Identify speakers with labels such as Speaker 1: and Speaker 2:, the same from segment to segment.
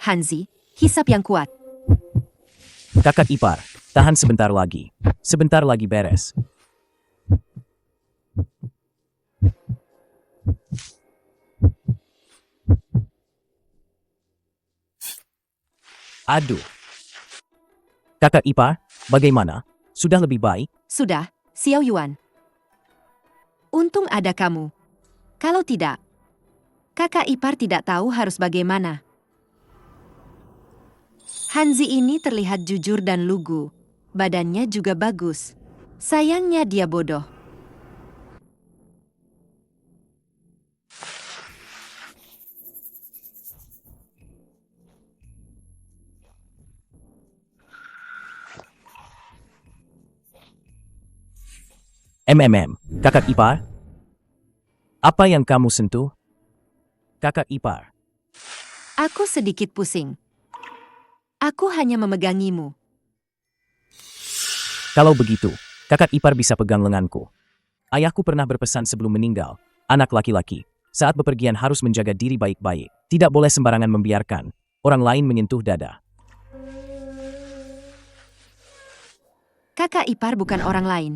Speaker 1: Hanzi, hisap yang kuat.
Speaker 2: Kakak ipar, tahan sebentar lagi. Sebentar lagi beres. Aduh. Kakak ipar, bagaimana? Sudah lebih baik?
Speaker 1: Sudah, Xiao Yuan. Untung ada kamu. Kalau tidak, kakak ipar tidak tahu harus bagaimana. Hanzi ini terlihat jujur dan lugu. Badannya juga bagus. Sayangnya dia bodoh.
Speaker 2: Kakak ipar? Apa yang kamu sentuh? Kakak ipar.
Speaker 1: Aku sedikit pusing. Aku hanya memegangimu.
Speaker 2: Kalau begitu, kakak ipar bisa pegang lenganku. Ayahku pernah berpesan sebelum meninggal, anak laki-laki, saat bepergian harus menjaga diri baik-baik. Tidak boleh sembarangan membiarkan orang lain menyentuh dada.
Speaker 1: Kakak ipar bukan orang lain.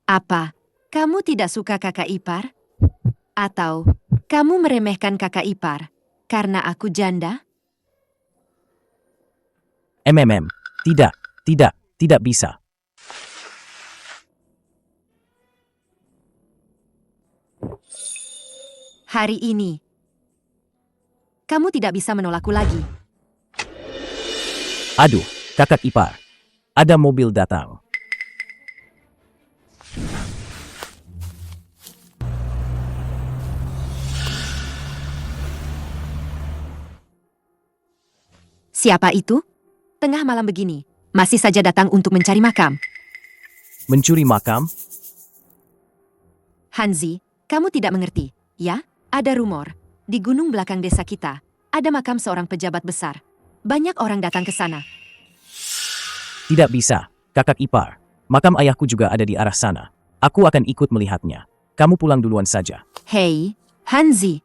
Speaker 1: Apa? Kamu tidak suka kakak ipar? Atau kamu meremehkan kakak ipar karena aku janda?
Speaker 2: Tidak bisa.
Speaker 1: Hari ini, kamu tidak bisa menolakku lagi.
Speaker 2: Aduh, kakak ipar. Ada mobil datang.
Speaker 1: Siapa itu? Tengah malam begini, masih saja datang untuk mencari makam.
Speaker 2: Mencuri makam?
Speaker 1: Hanzi, kamu tidak mengerti, ya? Ada rumor, di gunung belakang desa kita, ada makam seorang pejabat besar. Banyak orang datang ke sana.
Speaker 2: Tidak bisa, kakak ipar. Makam ayahku juga ada di arah sana. Aku akan ikut melihatnya. Kamu pulang duluan saja.
Speaker 1: Hei, Hanzi.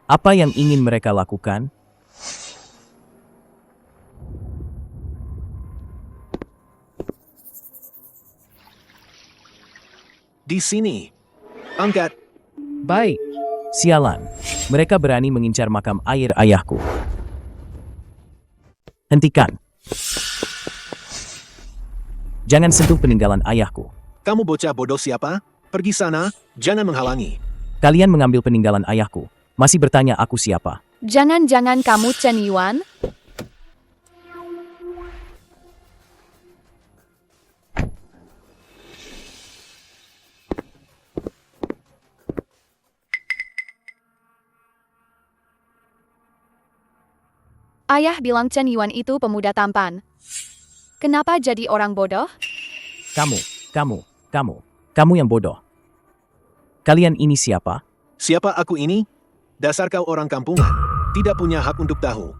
Speaker 2: Apa yang ingin mereka lakukan?
Speaker 3: Di sini. Angkat.
Speaker 2: Baik. Sialan. Mereka berani mengincar makam air ayahku. Hentikan. Jangan sentuh peninggalan ayahku.
Speaker 3: Kamu bocah bodoh siapa? Pergi sana, jangan menghalangi.
Speaker 2: Kalian mengambil peninggalan ayahku. Masih bertanya aku siapa?
Speaker 4: Jangan-jangan kamu Chen Yuan? Ayah bilang Chen Yuan itu pemuda tampan. Kenapa jadi orang bodoh?
Speaker 2: Kamu yang bodoh. Kalian ini siapa?
Speaker 3: Siapa aku ini? Dasar kau orang kampungan. Tidak punya hak untuk tahu.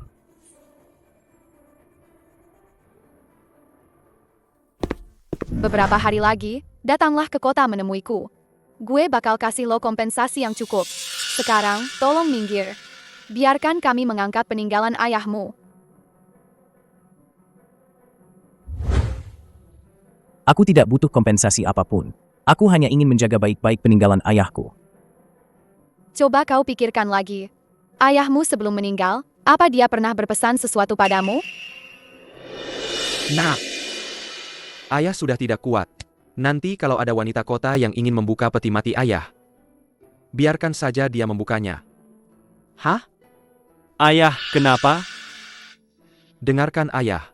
Speaker 4: Beberapa hari lagi, datanglah ke kota menemuiku. Gue bakal kasih lo kompensasi yang cukup. Sekarang, tolong minggir. Biarkan kami mengangkat peninggalan ayahmu.
Speaker 2: Aku tidak butuh kompensasi apapun. Aku hanya ingin menjaga baik-baik peninggalan ayahku.
Speaker 4: Coba kau pikirkan lagi. Ayahmu sebelum meninggal, apa dia pernah berpesan sesuatu padamu?
Speaker 5: Nah, ayah sudah tidak kuat. Nanti kalau ada wanita kota yang ingin membuka peti mati ayah, biarkan saja dia membukanya.
Speaker 6: Hah? Ayah, kenapa?
Speaker 5: Dengarkan ayah.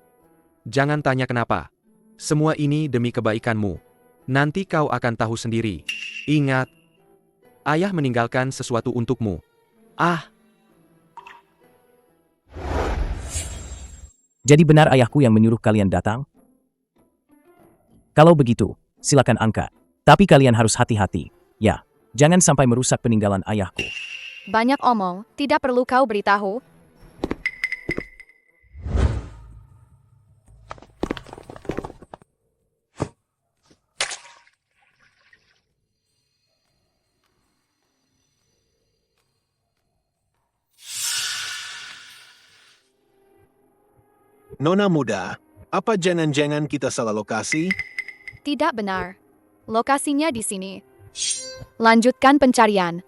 Speaker 5: Jangan tanya kenapa. Semua ini demi kebaikanmu. Nanti kau akan tahu sendiri. Ingat, ayah meninggalkan sesuatu untukmu.
Speaker 2: Jadi benar ayahku yang menyuruh kalian datang? Kalau begitu, silakan angkat. Tapi kalian harus hati-hati, ya. Jangan sampai merusak peninggalan ayahku.
Speaker 4: Banyak omong, tidak perlu kau beritahu.
Speaker 3: Nona muda, apa jangan-jangan kita salah lokasi?
Speaker 4: Tidak benar. Lokasinya di sini. Lanjutkan pencarian.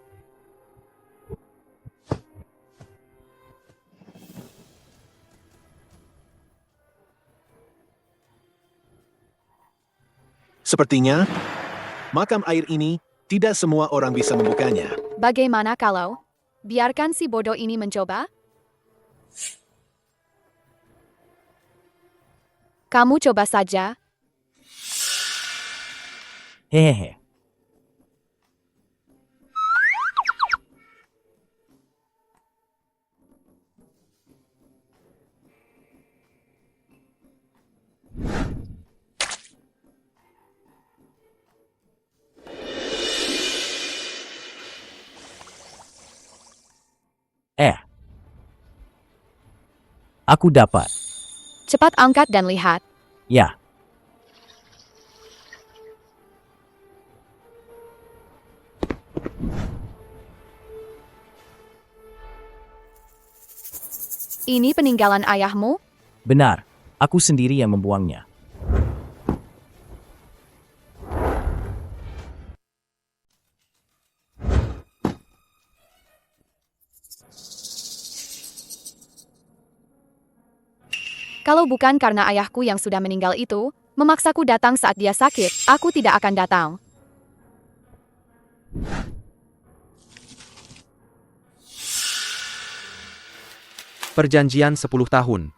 Speaker 3: Sepertinya, makam air ini tidak semua orang bisa membukanya.
Speaker 4: Bagaimana kalau biarkan si bodoh ini mencoba? Kamu coba saja.
Speaker 2: Hehehe. Aku dapat.
Speaker 4: Cepat angkat dan lihat.
Speaker 2: Ya.
Speaker 4: Ini peninggalan ayahmu?
Speaker 2: Benar. Aku sendiri yang membuangnya.
Speaker 4: Kalau bukan karena ayahku yang sudah meninggal itu, memaksaku datang saat dia sakit, aku tidak akan datang.
Speaker 5: Perjanjian 10 tahun.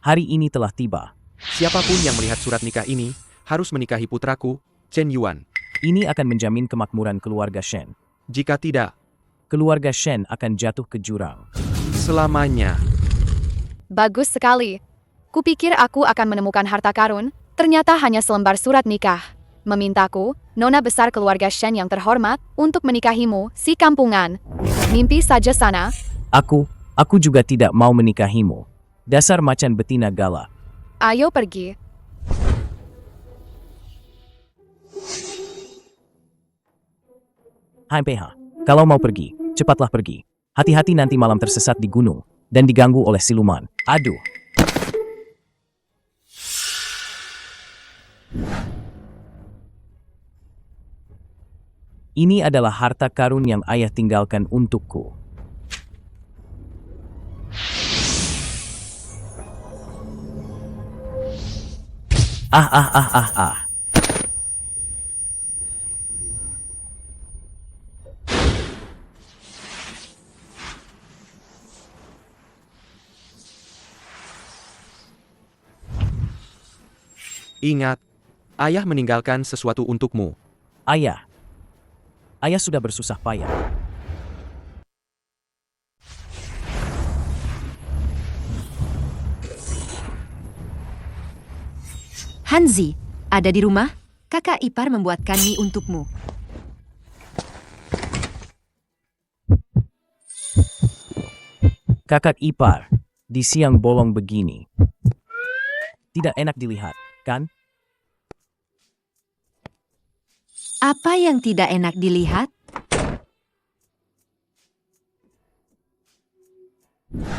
Speaker 2: Hari ini telah tiba.
Speaker 5: Siapapun yang melihat surat nikah ini, harus menikahi putraku, Chen Yuan.
Speaker 2: Ini akan menjamin kemakmuran keluarga Shen.
Speaker 5: Jika tidak,
Speaker 2: Keluarga Shen akan jatuh ke jurang.
Speaker 5: selamanya.
Speaker 4: Bagus sekali. Kupikir aku akan menemukan harta karun, ternyata hanya selembar surat nikah. Memintaku, nona besar keluarga Shen yang terhormat, untuk menikahimu, si kampungan. Mimpi saja sana.
Speaker 2: Aku juga tidak mau menikahimu. Dasar macan betina galak.
Speaker 4: Ayo pergi.
Speaker 2: Hai PH, kalau mau pergi, cepatlah pergi. Hati-hati nanti malam tersesat di gunung, dan diganggu oleh siluman. Aduh. Ini adalah harta karun yang ayah tinggalkan untukku. Ah.
Speaker 5: Ingat, ayah meninggalkan sesuatu untukmu.
Speaker 2: Ayah sudah bersusah payah.
Speaker 1: Hanzi, ada di rumah? Kakak ipar membuatkan mie untukmu.
Speaker 2: Kakak ipar, di siang bolong begini. Tidak enak dilihat, kan?
Speaker 1: Apa yang tidak enak dilihat?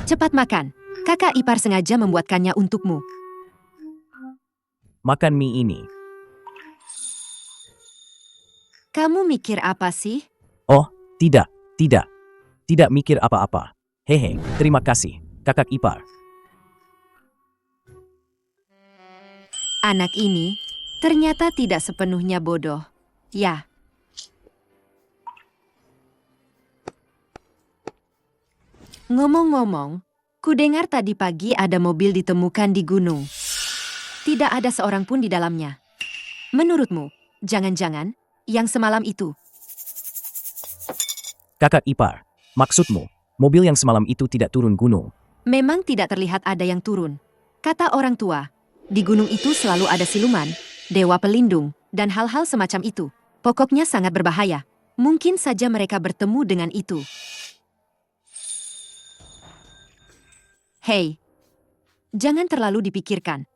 Speaker 1: Cepat makan. Kakak ipar sengaja membuatkannya untukmu.
Speaker 2: Makan mie ini.
Speaker 1: Kamu mikir apa sih?
Speaker 2: Oh, tidak. Tidak mikir apa-apa. Hehe, terima kasih, kakak ipar.
Speaker 1: Anak ini ternyata tidak sepenuhnya bodoh. Ya. Ngomong-ngomong, kudengar tadi pagi ada mobil ditemukan di gunung. Tidak ada seorang pun di dalamnya. Menurutmu, jangan-jangan yang semalam itu?
Speaker 2: Kakak ipar, maksudmu, mobil yang semalam itu tidak turun gunung?
Speaker 1: Memang tidak terlihat ada yang turun. Kata orang tua, di gunung itu selalu ada siluman, dewa pelindung, dan hal-hal semacam itu. Pokoknya sangat berbahaya. Mungkin saja mereka bertemu dengan itu. Hei, jangan terlalu dipikirkan.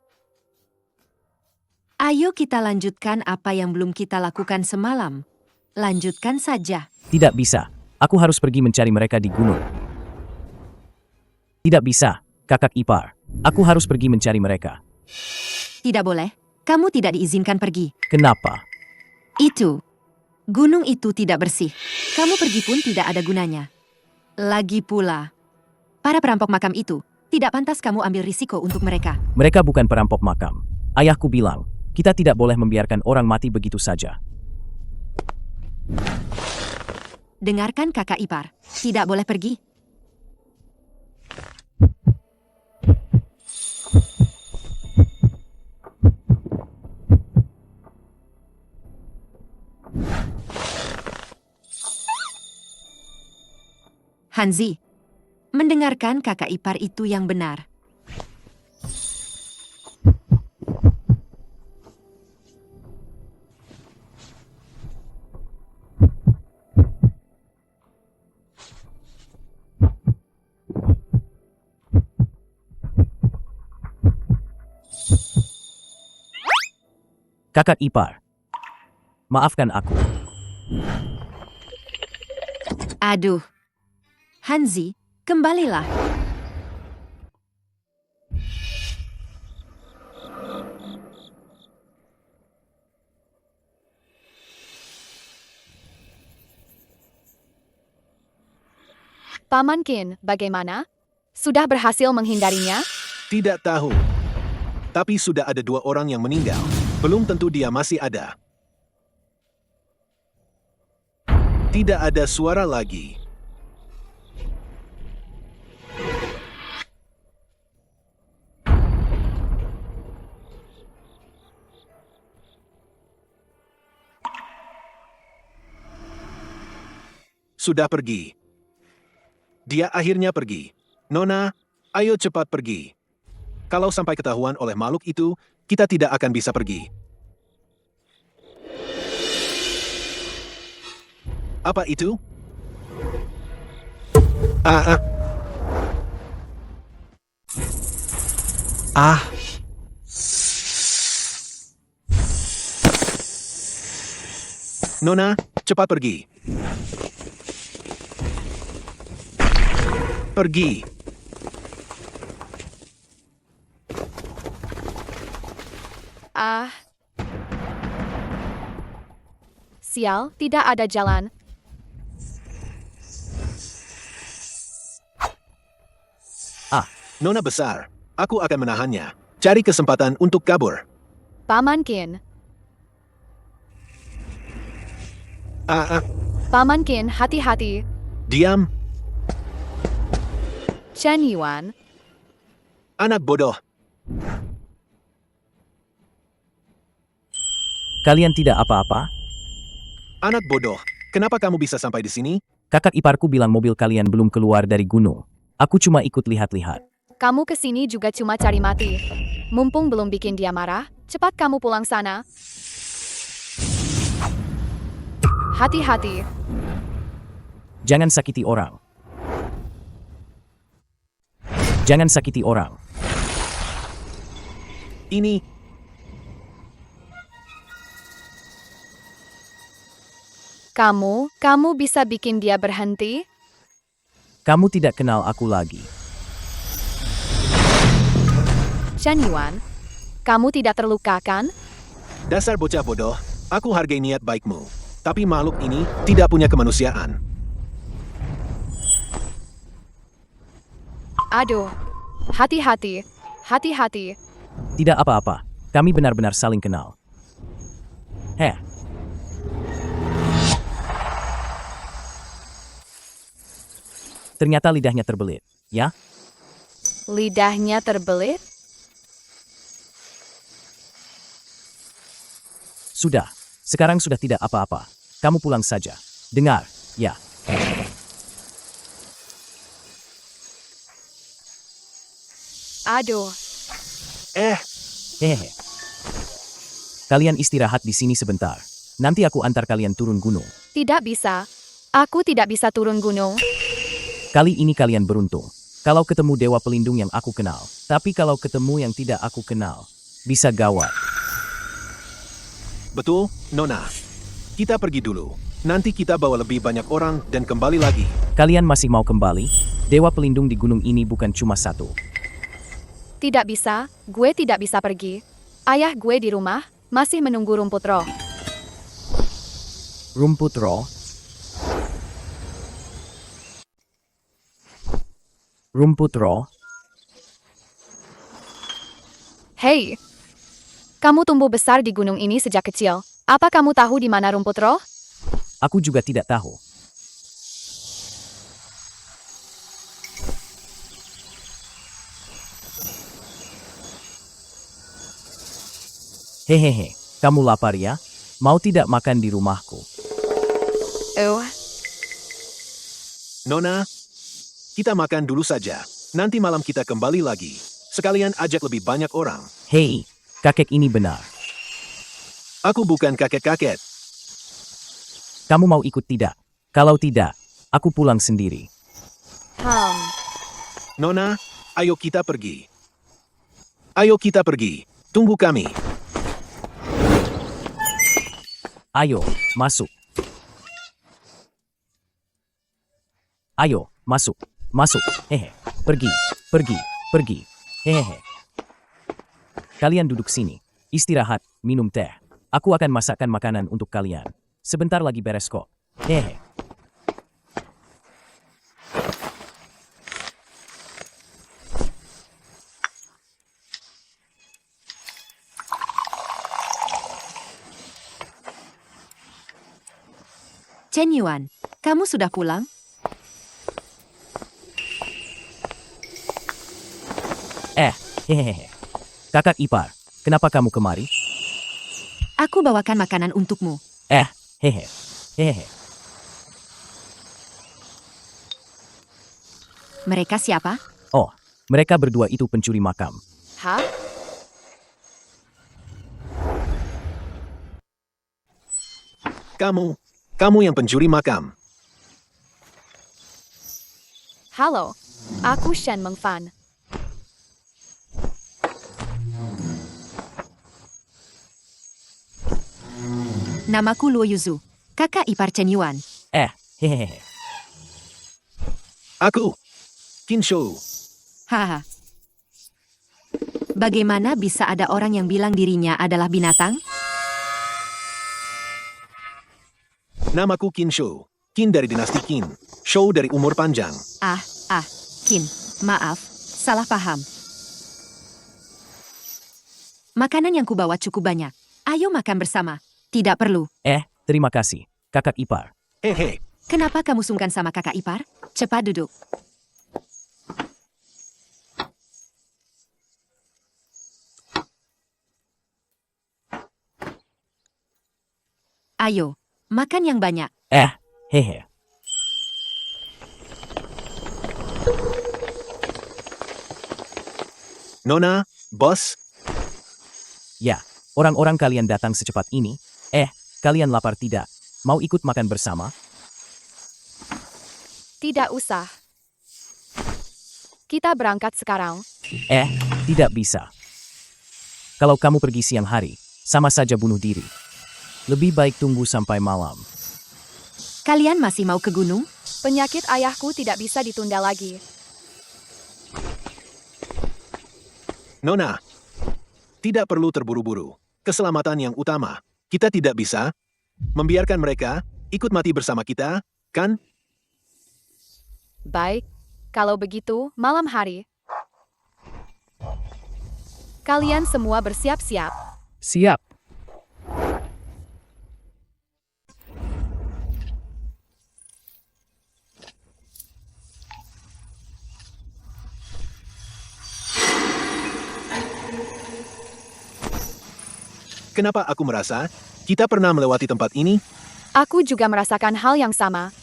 Speaker 1: Ayo kita lanjutkan apa yang belum kita lakukan semalam. Lanjutkan saja.
Speaker 2: Tidak bisa. Aku harus pergi mencari mereka di gunung. Tidak bisa, kakak ipar. Aku harus pergi mencari mereka.
Speaker 1: Tidak boleh. Kamu tidak diizinkan pergi.
Speaker 2: Kenapa?
Speaker 1: Gunung itu tidak bersih. Kamu pergi pun tidak ada gunanya. Lagi pula, para perampok makam itu, tidak pantas kamu ambil risiko untuk mereka.
Speaker 2: Mereka bukan perampok makam. Ayahku bilang, kita tidak boleh membiarkan orang mati begitu saja.
Speaker 1: Dengarkan kakak ipar, tidak boleh pergi. Hanzi, mendengarkan kakak ipar itu yang benar.
Speaker 2: Kakak ipar, maafkan aku.
Speaker 1: Aduh, Hanzi, kembalilah.
Speaker 4: Paman Qin, bagaimana? Sudah berhasil menghindarinya?
Speaker 3: Tidak tahu. Tapi sudah ada 2 orang yang meninggal. Belum tentu dia masih ada. Tidak ada suara lagi. Sudah pergi. Dia akhirnya pergi. Nona, ayo cepat pergi. Kalau sampai ketahuan oleh makhluk itu, kita tidak akan bisa pergi. Apa itu? Nona, cepat pergi. Pergi.
Speaker 4: Sial, tidak ada jalan.
Speaker 3: Nona besar. Aku akan menahannya. Cari kesempatan untuk kabur.
Speaker 4: Paman Qin. Paman Qin, hati-hati.
Speaker 3: Diam,
Speaker 4: Chen Yuan.
Speaker 3: anak bodoh.
Speaker 2: Kalian tidak apa-apa?
Speaker 3: Anak bodoh. Kenapa kamu bisa sampai di sini?
Speaker 2: Kakak iparku bilang mobil kalian belum keluar dari gunung. Aku cuma ikut lihat-lihat.
Speaker 4: Kamu kesini juga cuma cari mati. Mumpung belum bikin dia marah, cepat kamu pulang sana. Hati-hati.
Speaker 2: Jangan sakiti orang. Jangan sakiti orang.
Speaker 3: Ini,
Speaker 4: Kamu bisa bikin dia berhenti?
Speaker 2: Kamu tidak kenal aku lagi.
Speaker 4: Chen Yuan, kamu tidak terluka kan?
Speaker 3: dasar bocah bodoh. Aku hargai niat baikmu. Tapi makhluk ini tidak punya kemanusiaan.
Speaker 4: Aduh, hati-hati, hati-hati.
Speaker 2: Tidak apa-apa. Kami benar-benar saling kenal. Heh. Ternyata lidahnya terbelit, ya?
Speaker 4: Lidahnya terbelit?
Speaker 2: Sudah. Sekarang sudah tidak apa-apa. Kamu pulang saja. Dengar, ya.
Speaker 4: Aduh,
Speaker 2: Hehehe. Kalian istirahat di sini sebentar. Nanti aku antar kalian turun gunung.
Speaker 4: Tidak bisa. Aku tidak bisa turun gunung.
Speaker 2: Kali ini kalian beruntung. Kalau ketemu dewa pelindung yang aku kenal. Tapi kalau ketemu yang tidak aku kenal, bisa gawat.
Speaker 3: Betul, Nona. Kita pergi dulu. Nanti kita bawa lebih banyak orang dan kembali lagi.
Speaker 2: Kalian masih mau kembali? Dewa pelindung di gunung ini bukan cuma satu.
Speaker 4: Tidak bisa, gue tidak bisa pergi. Ayah gue di rumah, masih menunggu rumput roh.
Speaker 2: Rumput roh? Rumput roh?
Speaker 4: Hei, kamu tumbuh besar di gunung ini sejak kecil. Apa kamu tahu di mana rumput roh?
Speaker 2: Aku juga tidak tahu. Hehehe, kamu lapar ya? Mau tidak makan di rumahku?
Speaker 4: Oh,
Speaker 3: Nona, kita makan dulu saja. Nanti malam kita kembali lagi. Sekalian ajak lebih banyak orang.
Speaker 2: Hei, kakek ini benar.
Speaker 3: Aku bukan kakek-kakek.
Speaker 2: Kamu mau ikut tidak? Kalau tidak, aku pulang sendiri.
Speaker 3: Nona, ayo kita pergi. Ayo kita pergi. Tunggu kami.
Speaker 2: Ayo, masuk. Ayo, masuk. Masuk. Hehe. Pergi. Pergi. Pergi. Hehehe. Kalian duduk sini. Istirahat, minum teh. Aku akan masakkan makanan untuk kalian. Sebentar lagi beres kok. Hehe.
Speaker 1: Chen Yuan, kamu sudah pulang?
Speaker 2: Hehehe. Kakak ipar, kenapa kamu kemari?
Speaker 1: Aku bawakan makanan untukmu.
Speaker 2: Hehe. Hehehe.
Speaker 1: Mereka siapa?
Speaker 2: Oh, mereka berdua itu pencuri makam.
Speaker 4: hah?
Speaker 3: Kamu yang pencuri makam.
Speaker 4: Halo, aku Shen Mengfan.
Speaker 1: Namaku Luo Yuzu, kakak ipar Chen Yuan.
Speaker 2: Hehehe.
Speaker 3: Aku, Kinshou.
Speaker 1: Haha. Bagaimana bisa ada orang yang bilang dirinya adalah binatang?
Speaker 3: Namaku Kinshou. Qin dari dinasti Qin. Shou dari umur panjang.
Speaker 1: Qin, maaf, salah paham. Makanan yang kubawa cukup banyak. Ayo makan bersama. Tidak perlu.
Speaker 2: Terima kasih, kakak ipar.
Speaker 3: Hehe.
Speaker 1: Kenapa kamu sungkan sama kakak ipar? Cepat duduk. Ayo, makan yang banyak.
Speaker 2: Hehe.
Speaker 3: Nona, bos,
Speaker 2: Ya, orang-orang kalian datang secepat ini. Kalian lapar tidak? Mau ikut makan bersama?
Speaker 4: Tidak usah. Kita berangkat sekarang.
Speaker 2: Tidak bisa. Kalau kamu pergi siang hari, sama saja bunuh diri. Lebih baik tunggu sampai malam.
Speaker 1: Kalian masih mau ke gunung?
Speaker 4: Penyakit ayahku tidak bisa ditunda lagi.
Speaker 3: Nona. Tidak perlu terburu-buru. Keselamatan yang utama. Kita tidak bisa membiarkan mereka ikut mati bersama kita, kan?
Speaker 4: Baik, kalau begitu, malam hari. Kalian semua bersiap-siap.
Speaker 2: Siap.
Speaker 3: Kenapa aku merasa kita pernah melewati tempat ini?
Speaker 4: Aku juga merasakan hal yang sama.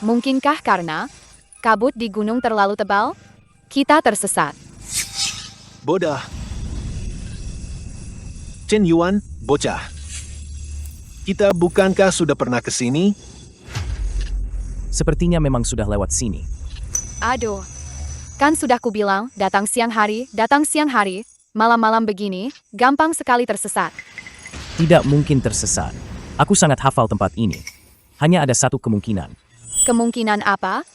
Speaker 4: Mungkinkah karena kabut di gunung terlalu tebal? Kita tersesat.
Speaker 3: Bodoh. Chen Yuan, bocah. Kita bukankah sudah pernah ke sini?
Speaker 2: Sepertinya memang sudah lewat sini.
Speaker 4: Aduh. Kan sudah kubilang, datang siang hari, malam-malam begini, gampang sekali tersesat.
Speaker 2: Tidak mungkin tersesat. Aku sangat hafal tempat ini. Hanya ada satu kemungkinan.
Speaker 4: Kemungkinan apa?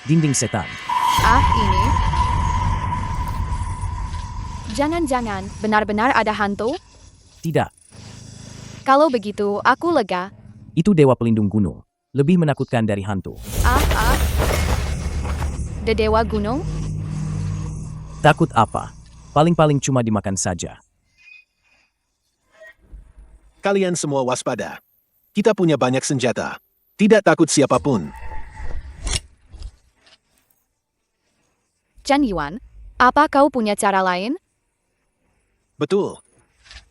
Speaker 2: Dinding setan.
Speaker 4: Ah, ini. Jangan-jangan benar-benar ada hantu?
Speaker 2: Tidak,
Speaker 4: Kalau begitu, aku lega.
Speaker 2: itu dewa pelindung gunung. Lebih menakutkan dari hantu.
Speaker 4: The Dewa Gunung?
Speaker 2: Takut apa? Paling-paling cuma dimakan saja.
Speaker 3: Kalian semua waspada. Kita punya banyak senjata. Tidak takut siapapun.
Speaker 4: Chen Yuan, apa kau punya cara lain?
Speaker 3: Betul.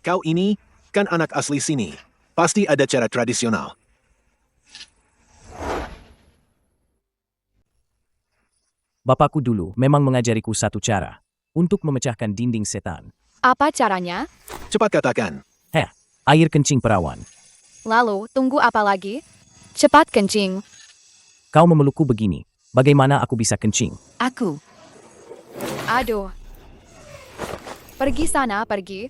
Speaker 3: Kau ini kan anak asli sini. Pasti ada cara tradisional.
Speaker 2: Bapakku dulu memang mengajariku satu cara untuk memecahkan dinding setan.
Speaker 4: Apa caranya?
Speaker 3: Cepat katakan.
Speaker 2: Air kencing perawan.
Speaker 4: Lalu, tunggu apa lagi? Cepat kencing.
Speaker 2: Kau memelukku begini. Bagaimana aku bisa kencing?
Speaker 1: Aku.
Speaker 4: Aduh. Pergi sana, pergi.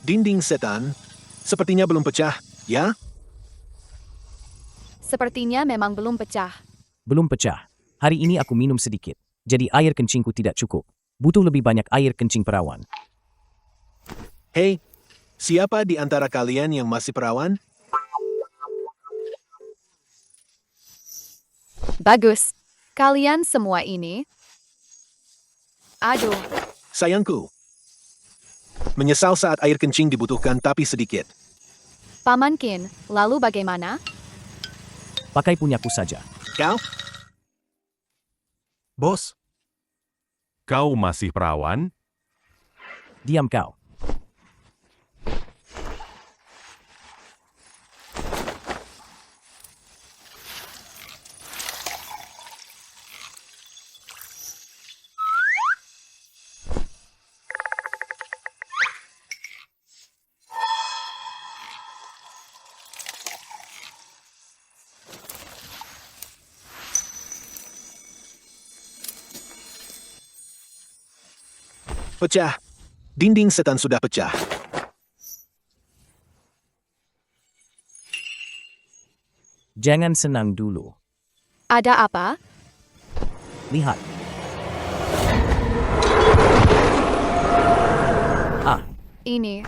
Speaker 3: Dinding setan sepertinya belum pecah, ya?
Speaker 4: Sepertinya memang belum pecah.
Speaker 2: Belum pecah. Hari ini aku minum sedikit. Jadi air kencingku tidak cukup. Butuh lebih banyak air kencing perawan.
Speaker 3: Hei, siapa di antara kalian yang masih perawan?
Speaker 4: Bagus. Kalian semua ini. Aduh.
Speaker 3: Sayangku. Menyesal saat air kencing dibutuhkan tapi sedikit.
Speaker 4: Paman Qin, lalu bagaimana?
Speaker 2: Pakai punyaku saja.
Speaker 3: Kau?
Speaker 7: Bos, kau masih perawan?
Speaker 2: Diam kau.
Speaker 3: Pecah. Dinding setan sudah pecah.
Speaker 2: Jangan senang dulu.
Speaker 4: Ada apa?
Speaker 2: Lihat.
Speaker 4: Ini.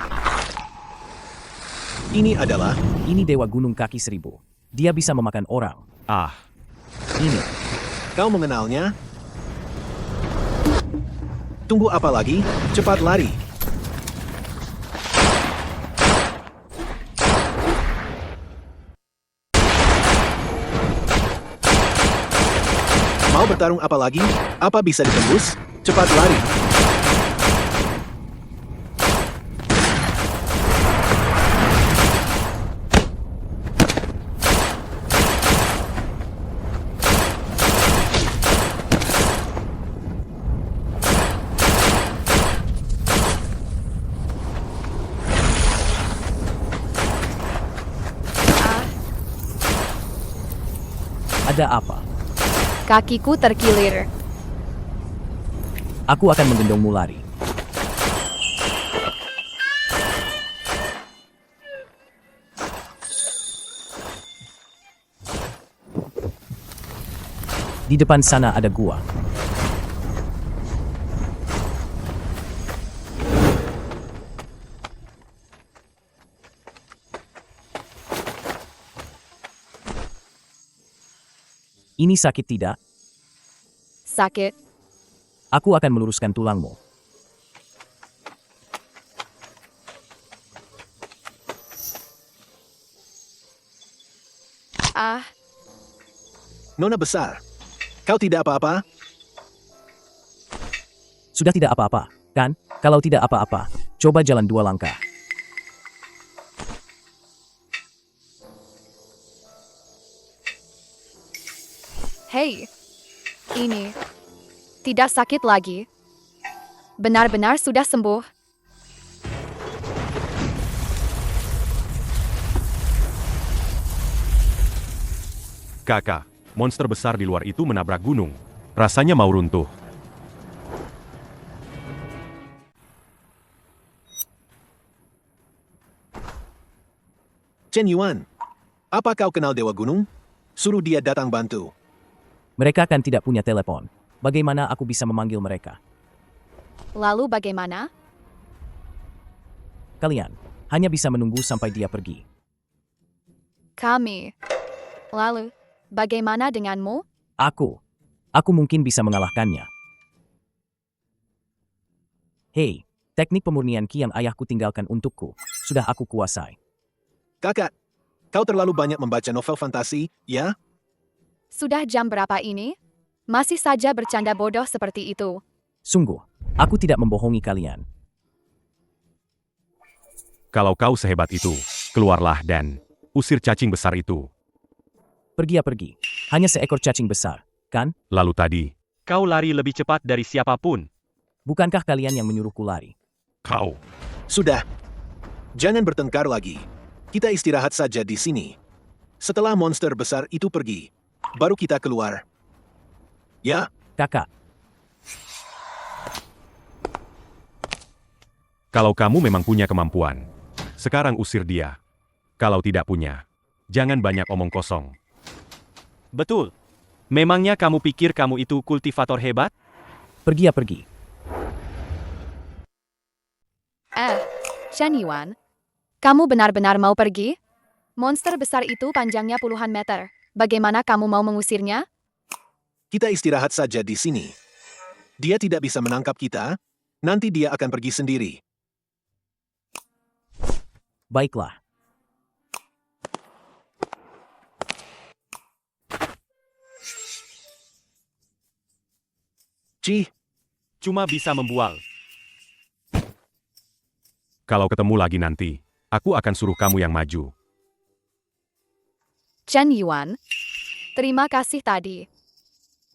Speaker 3: Ini adalah
Speaker 2: Ini dewa gunung kaki seribu. Dia bisa memakan orang. Ini.
Speaker 3: kau mengenalnya? Tunggu apa lagi? Cepat lari. Mau bertarung apa lagi? Apa bisa ditembus? Cepat lari.
Speaker 2: Ada apa?
Speaker 4: Kakiku terkilir.
Speaker 2: Aku akan menggendongmu lari. Di depan sana ada gua. Ini sakit tidak?
Speaker 4: Sakit.
Speaker 2: Aku akan meluruskan tulangmu.
Speaker 3: Nona besar. Kau tidak apa-apa?
Speaker 2: Sudah tidak apa-apa, kan? Kalau tidak apa-apa, coba jalan 2 langkah.
Speaker 4: Hei, ini tidak sakit lagi. Benar-benar sudah sembuh.
Speaker 7: Kakak, monster besar di luar itu menabrak gunung. Rasanya mau runtuh.
Speaker 3: Chen Yuan, apa kau kenal Dewa Gunung? Suruh dia datang bantu.
Speaker 2: Mereka kan tidak punya telepon. Bagaimana aku bisa memanggil mereka?
Speaker 4: Lalu bagaimana?
Speaker 2: Kalian hanya bisa menunggu sampai dia pergi.
Speaker 4: Kami. Lalu, bagaimana denganmu?
Speaker 2: Aku mungkin bisa mengalahkannya. Hei, teknik pemurnian ki yang ayahku tinggalkan untukku, sudah aku kuasai.
Speaker 3: Kakak, kau terlalu banyak membaca novel fantasi, ya?
Speaker 4: Sudah jam berapa ini? Masih saja bercanda bodoh seperti itu.
Speaker 2: Sungguh, aku tidak membohongi kalian.
Speaker 7: Kalau kau sehebat itu, keluarlah dan usir cacing besar itu.
Speaker 2: Pergi. Hanya seekor cacing besar, kan?
Speaker 7: Lalu tadi,
Speaker 6: Kau lari lebih cepat dari siapapun.
Speaker 2: Bukankah kalian yang menyuruhku lari?
Speaker 7: kau.
Speaker 3: Sudah. Jangan bertengkar lagi. Kita istirahat saja di sini. Setelah monster besar itu pergi, baru kita keluar. Ya,
Speaker 2: Kakak,
Speaker 7: Kalau kamu memang punya kemampuan, sekarang usir dia. Kalau tidak punya, jangan banyak omong kosong.
Speaker 6: Betul. Memangnya kamu pikir kamu itu kultivator hebat?
Speaker 2: pergi.
Speaker 4: Chen Yuan, kamu benar-benar mau pergi? Monster besar itu panjangnya puluhan meter. Bagaimana kamu mau mengusirnya?
Speaker 3: kita istirahat saja di sini. Dia tidak bisa menangkap kita, nanti dia akan pergi sendiri.
Speaker 2: Baiklah.
Speaker 3: Cih,
Speaker 6: Cuma bisa membual.
Speaker 7: Kalau ketemu lagi nanti, aku akan suruh kamu yang maju.
Speaker 4: Chen Yuan, terima kasih tadi.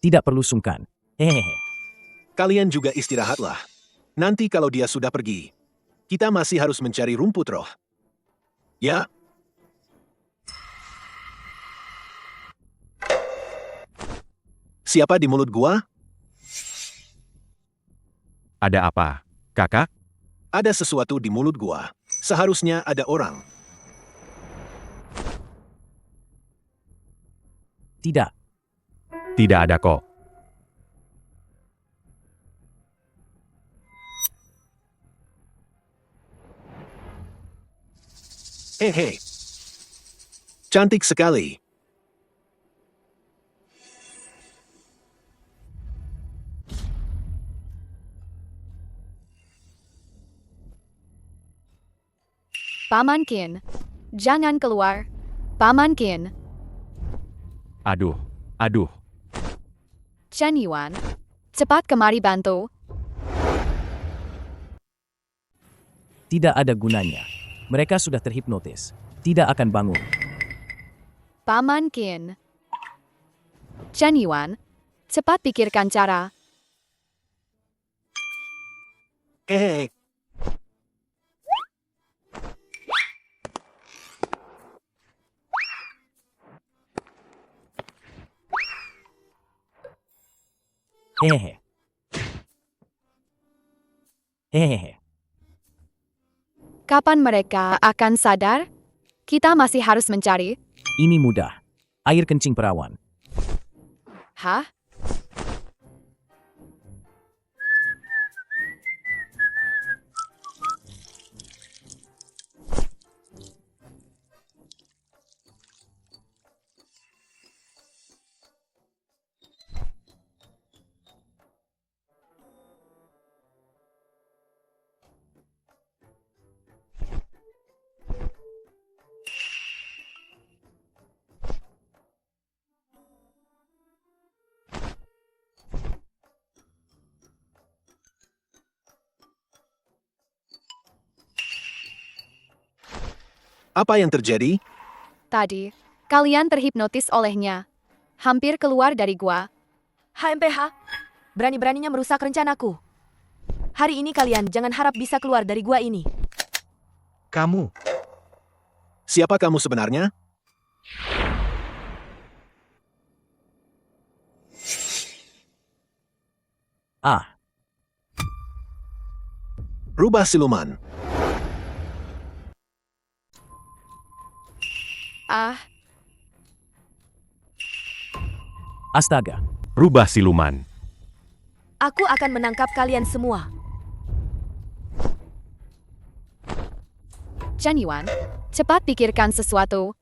Speaker 2: Tidak perlu sungkan. Hehehe.
Speaker 3: kalian juga istirahatlah. Nanti kalau dia sudah pergi, kita masih harus mencari rumput roh. Ya, siapa di mulut gua?
Speaker 7: Ada apa, kakak?
Speaker 3: Ada sesuatu di mulut gua. Seharusnya ada orang.
Speaker 2: Tidak.
Speaker 7: Tidak ada kok.
Speaker 3: Hehe. Cantik sekali.
Speaker 4: Paman Qin, jangan keluar. Paman Qin,
Speaker 7: Aduh.
Speaker 4: Chen Yuan, cepat kemari bantu.
Speaker 2: Tidak ada gunanya. Mereka sudah terhipnotis. Tidak akan bangun.
Speaker 4: Paman Qin. Chen Yuan, cepat pikirkan cara.
Speaker 3: Hehe.
Speaker 2: Hehehe. Hehehe.
Speaker 4: Kapan mereka akan sadar? Kita masih harus mencari.
Speaker 2: Ini mudah. Air kencing perawan.
Speaker 4: Hah?
Speaker 3: Apa yang terjadi?
Speaker 4: Tadi, kalian terhipnotis olehnya. Hampir keluar dari gua.
Speaker 8: HMPH, berani-beraninya merusak rencanaku. Hari ini kalian jangan harap bisa keluar dari gua ini.
Speaker 5: Kamu,
Speaker 3: Siapa kamu sebenarnya?
Speaker 2: Ah,
Speaker 3: Rubah siluman.
Speaker 4: Ah,
Speaker 2: astaga.
Speaker 7: Rubah siluman.
Speaker 8: Aku akan menangkap kalian semua.
Speaker 4: Chen Yuan, cepat pikirkan sesuatu.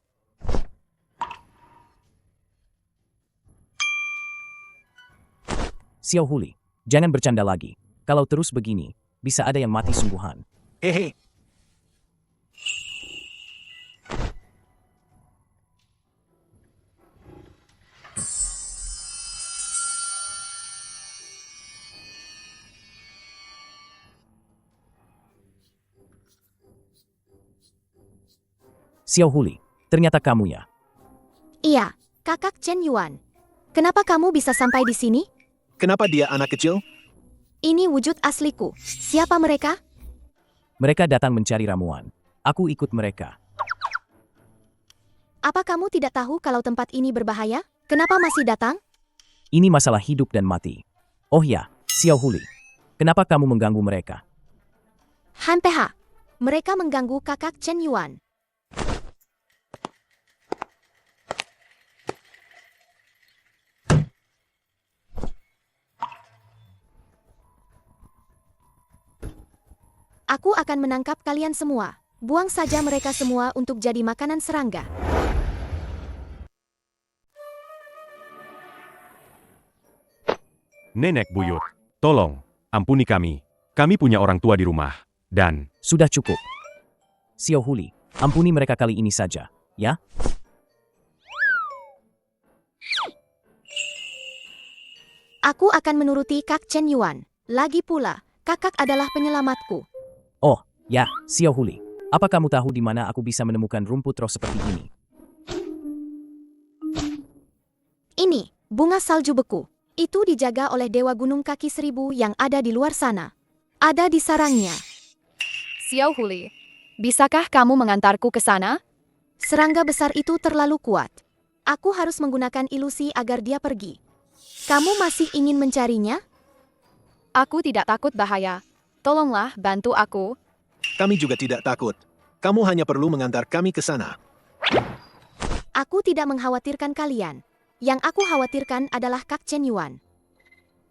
Speaker 2: Xiao Huli, jangan bercanda lagi. Kalau terus begini, bisa ada yang mati sungguhan.
Speaker 3: Hehe.
Speaker 2: Xiao Huli, ternyata kamu ya.
Speaker 9: Iya, kakak Chen Yuan. Kenapa kamu bisa sampai di sini?
Speaker 3: Kenapa dia anak kecil?
Speaker 9: Ini wujud asliku. Siapa mereka?
Speaker 2: Mereka datang mencari ramuan. Aku ikut mereka.
Speaker 9: Apa kamu tidak tahu kalau tempat ini berbahaya? Kenapa masih datang?
Speaker 2: Ini masalah hidup dan mati. Oh ya, Xiao Huli. Kenapa kamu mengganggu mereka?
Speaker 9: HMPH. Mereka mengganggu kakak Chen Yuan. Aku akan menangkap kalian semua. Buang saja mereka semua untuk jadi makanan serangga.
Speaker 7: Nenek buyut, tolong, ampuni kami. Kami punya orang tua di rumah. Dan,
Speaker 2: Sudah cukup. Xiao Huli, ampuni mereka kali ini saja, ya?
Speaker 9: Aku akan menuruti Kak Chen Yuan. Lagi pula, kakak adalah penyelamatku.
Speaker 2: Oh, ya, Xiao Huli. Apa kamu tahu di mana aku bisa menemukan rumput roh seperti ini?
Speaker 9: Ini, bunga salju beku. Itu dijaga oleh Dewa Gunung Kaki Seribu yang ada di luar sana. Ada di sarangnya.
Speaker 4: Xiao Huli, bisakah kamu mengantarku ke sana?
Speaker 9: Serangga besar itu terlalu kuat. Aku harus menggunakan ilusi agar dia pergi. Kamu masih ingin mencarinya?
Speaker 4: Aku tidak takut bahaya. Tolonglah bantu aku.
Speaker 3: Kami juga tidak takut. Kamu hanya perlu mengantar kami ke sana.
Speaker 9: Aku tidak mengkhawatirkan kalian. Yang aku khawatirkan adalah Kak Chen Yuan.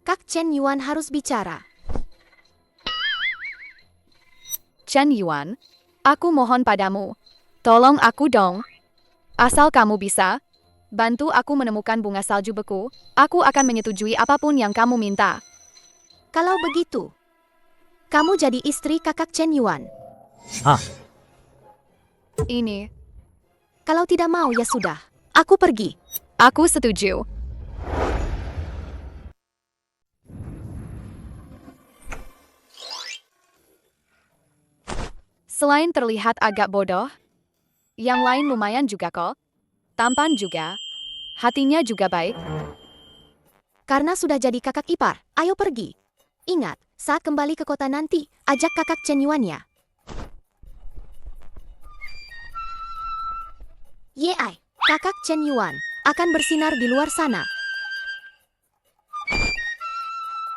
Speaker 9: Kak Chen Yuan harus bicara.
Speaker 4: Chen Yuan, aku mohon padamu. Tolong aku dong. Asal kamu bisa, bantu aku menemukan bunga salju beku, aku akan menyetujui apapun yang kamu minta.
Speaker 9: Kalau begitu, kamu jadi istri kakak Chen Yuan.
Speaker 2: Hah?
Speaker 4: Ini,
Speaker 9: Kalau tidak mau ya sudah. Aku pergi.
Speaker 4: aku setuju. Selain terlihat agak bodoh, yang lain lumayan juga kok. Tampan juga. Hatinya juga baik.
Speaker 9: Karena sudah jadi kakak ipar, ayo pergi. Ingat, saat kembali ke kota nanti, ajak kakak Chen Yuan ya. Yei, kakak Chen Yuan akan bersinar di luar sana.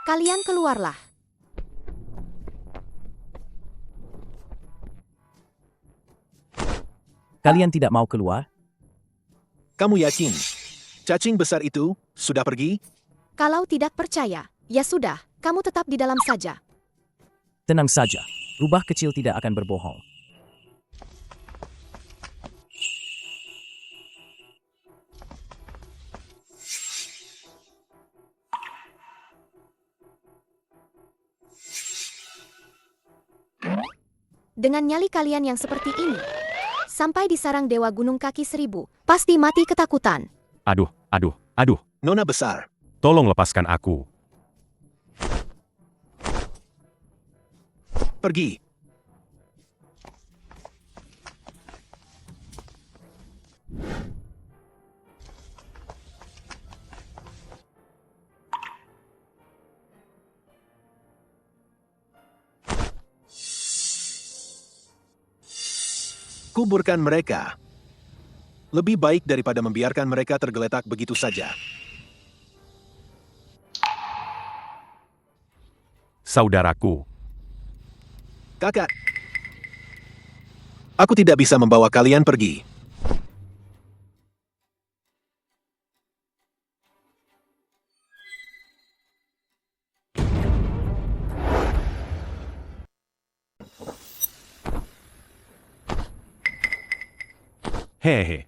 Speaker 9: Kalian keluarlah.
Speaker 2: Kalian tidak mau keluar?
Speaker 3: Kamu yakin? Cacing besar itu sudah pergi?
Speaker 9: Kalau tidak percaya, ya sudah, kamu tetap di dalam saja.
Speaker 2: Tenang saja, rubah kecil tidak akan berbohong.
Speaker 9: Dengan nyali kalian yang seperti ini, sampai di sarang Dewa Gunung Kaki Seribu, pasti mati ketakutan.
Speaker 7: aduh, aduh, aduh,
Speaker 3: Nona besar.
Speaker 7: tolong lepaskan aku.
Speaker 3: Pergi. Kuburkan mereka. Lebih baik daripada membiarkan mereka tergeletak begitu saja.
Speaker 7: Saudaraku,
Speaker 3: Kakak, aku tidak bisa membawa kalian pergi.
Speaker 7: hehe.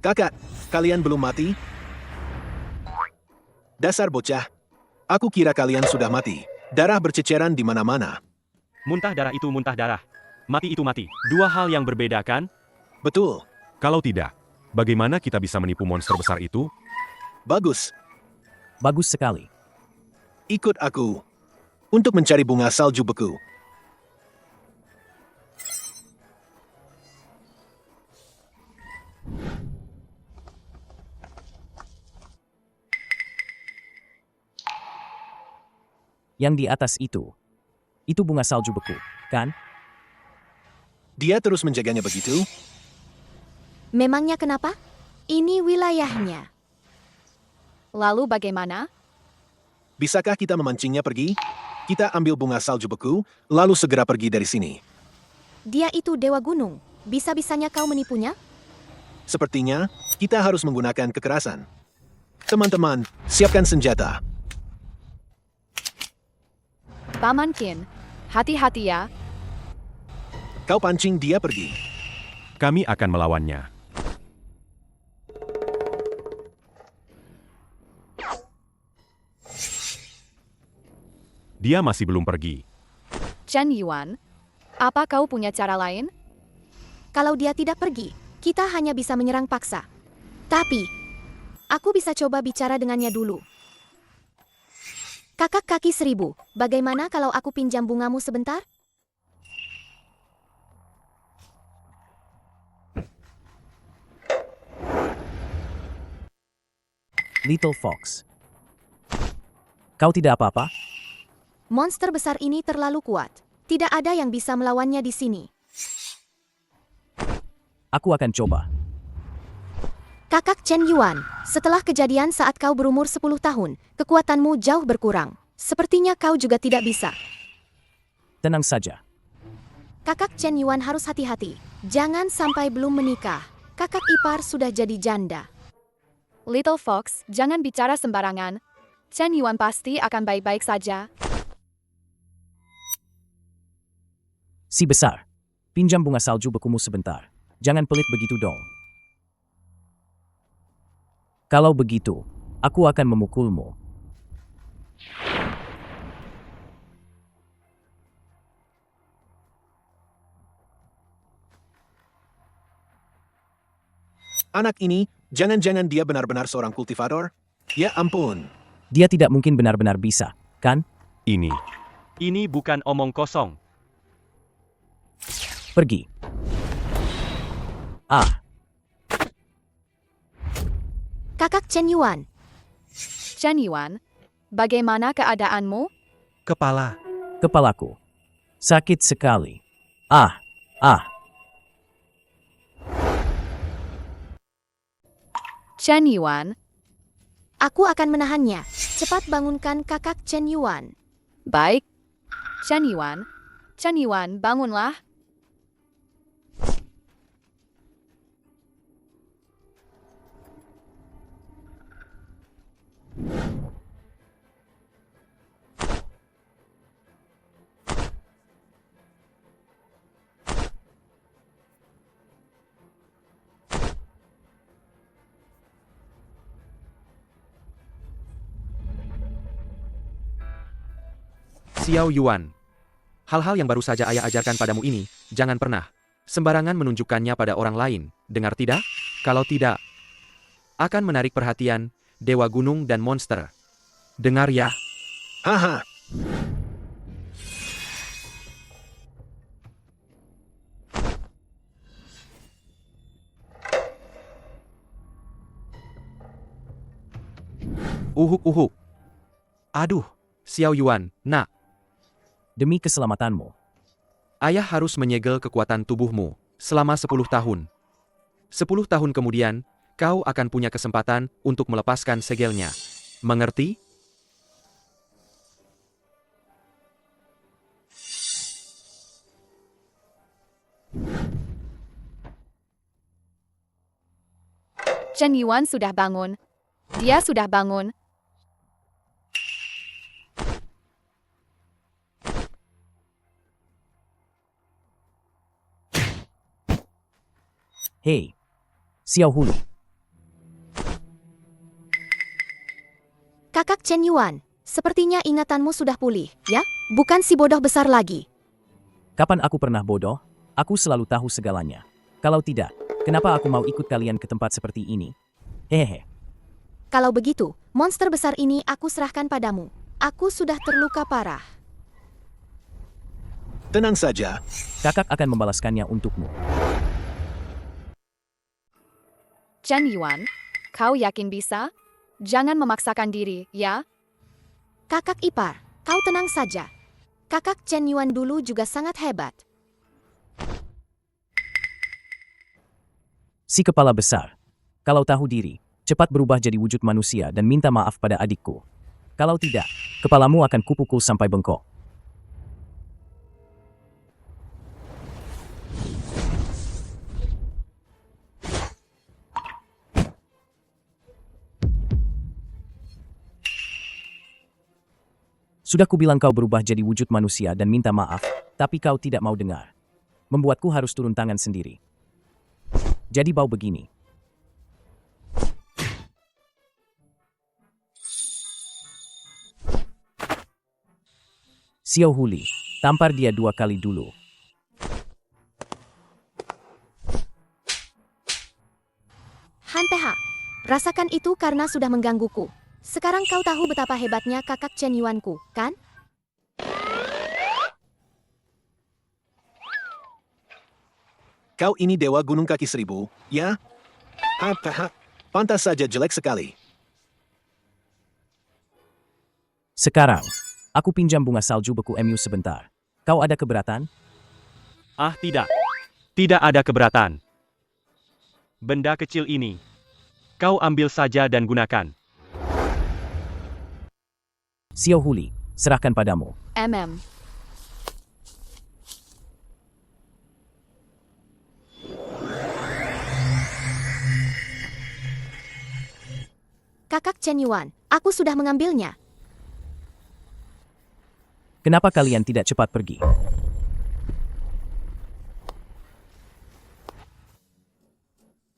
Speaker 3: Kakak, kalian belum mati? Dasar bocah. Aku kira kalian sudah mati. Darah berceceran di mana-mana.
Speaker 6: Muntah darah itu muntah darah. Mati itu mati. Dua hal yang berbeda kan?
Speaker 3: Betul.
Speaker 7: Kalau tidak, bagaimana kita bisa menipu monster besar itu?
Speaker 3: Bagus.
Speaker 2: Bagus sekali.
Speaker 3: Ikut aku. Untuk mencari bunga salju beku.
Speaker 2: Yang di atas itu bunga salju beku, kan?
Speaker 3: Dia terus menjaganya begitu?
Speaker 9: Memangnya kenapa? Ini wilayahnya.
Speaker 4: Lalu bagaimana?
Speaker 3: Bisakah kita memancingnya pergi? Kita ambil bunga salju beku, lalu segera pergi dari sini.
Speaker 9: Dia itu Dewa Gunung. Bisa-bisanya kau menipunya?
Speaker 3: Sepertinya, kita harus menggunakan kekerasan. Teman-teman, siapkan senjata.
Speaker 4: Paman Qin, hati-hati ya.
Speaker 3: Kau pancing dia pergi.
Speaker 7: Kami akan melawannya. Dia masih belum pergi.
Speaker 4: Chen Yuan, apa kau punya cara lain?
Speaker 9: Kalau dia tidak pergi, kita hanya bisa menyerang paksa. Tapi, aku bisa coba bicara dengannya dulu. Kakak kaki 1000, bagaimana kalau aku pinjam bungamu sebentar?
Speaker 2: Little Fox. Kau tidak apa-apa?
Speaker 9: Monster besar ini terlalu kuat. Tidak ada yang bisa melawannya di sini.
Speaker 2: Aku akan coba.
Speaker 9: Kakak Chen Yuan, setelah kejadian saat kau berumur 10 tahun, kekuatanmu jauh berkurang. Sepertinya kau juga tidak bisa.
Speaker 2: Tenang saja.
Speaker 9: Kakak Chen Yuan harus hati-hati. Jangan sampai belum menikah. Kakak ipar sudah jadi janda.
Speaker 4: Little Fox, jangan bicara sembarangan. Chen Yuan pasti akan baik-baik saja.
Speaker 2: Si besar, pinjam bunga salju bekumu sebentar. Jangan pelit begitu dong. Kalau begitu, aku akan memukulmu.
Speaker 3: Anak ini, jangan-jangan dia benar-benar seorang kultivator? Ya ampun.
Speaker 2: Dia tidak mungkin benar-benar bisa, kan?
Speaker 6: Ini bukan omong kosong.
Speaker 2: Pergi. Ah,
Speaker 9: Kakak Chen Yuan,
Speaker 4: Chen Yuan, bagaimana keadaanmu?
Speaker 2: kepalaku. Sakit sekali. Ah.
Speaker 4: Chen Yuan,
Speaker 9: aku akan menahannya. Cepat bangunkan kakak Chen Yuan.
Speaker 4: baik. Chen Yuan, bangunlah.
Speaker 5: Xiao Yuan. Hal-hal yang baru saja ayah ajarkan padamu ini, jangan pernah sembarangan menunjukkannya pada orang lain, dengar tidak? Kalau tidak, akan menarik perhatian Dewa Gunung dan monster. Dengar ya.
Speaker 3: Haha.
Speaker 5: Uhuk. Aduh, Xiao Yuan, nak.
Speaker 2: Demi keselamatanmu.
Speaker 5: Ayah harus menyegel kekuatan tubuhmu selama 10 tahun. 10 tahun kemudian, kau akan punya kesempatan untuk melepaskan segelnya. Mengerti?
Speaker 4: Chen Yuan sudah bangun. Dia sudah bangun.
Speaker 2: Hei, Xiao Huli.
Speaker 9: Kakak Chen Yuan, sepertinya ingatanmu sudah pulih, ya? Bukan si bodoh besar lagi.
Speaker 2: Kapan aku pernah bodoh? Aku selalu tahu segalanya. Kalau tidak, kenapa aku mau ikut kalian ke tempat seperti ini? Hehehe.
Speaker 9: Kalau begitu, monster besar ini aku serahkan padamu. Aku sudah terluka parah.
Speaker 3: Tenang saja,
Speaker 2: Kakak akan membalaskannya untukmu.
Speaker 4: Chen Yuan, kau yakin bisa? Jangan memaksakan diri, ya?
Speaker 9: Kakak ipar, kau tenang saja. Kakak Chen Yuan dulu juga sangat hebat.
Speaker 2: Si kepala besar. Kalau tahu diri, cepat berubah jadi wujud manusia dan minta maaf pada adikku. Kalau tidak, kepalamu akan kupukul sampai bengkok. Sudah kubilang kau berubah jadi wujud manusia dan minta maaf, tapi kau tidak mau dengar. Membuatku harus turun tangan sendiri. Jadi bau begini. Xiao Huli, tampar dia 2 kali dulu.
Speaker 9: Han Peha, rasakan itu karena sudah menggangguku. Sekarang kau tahu betapa hebatnya kakak Chen Yuanku, kan?
Speaker 3: kau ini dewa gunung kaki 1000, ya? Ha, pantas saja jelek sekali.
Speaker 2: Sekarang, aku pinjam bunga salju beku MU sebentar. Kau ada keberatan?
Speaker 6: Ah tidak. Tidak ada keberatan. Benda kecil ini. Kau ambil saja dan gunakan.
Speaker 2: Xiao Huli, serahkan padamu.
Speaker 9: Kakak Chen Yuan, aku sudah mengambilnya.
Speaker 2: Kenapa kalian tidak cepat pergi?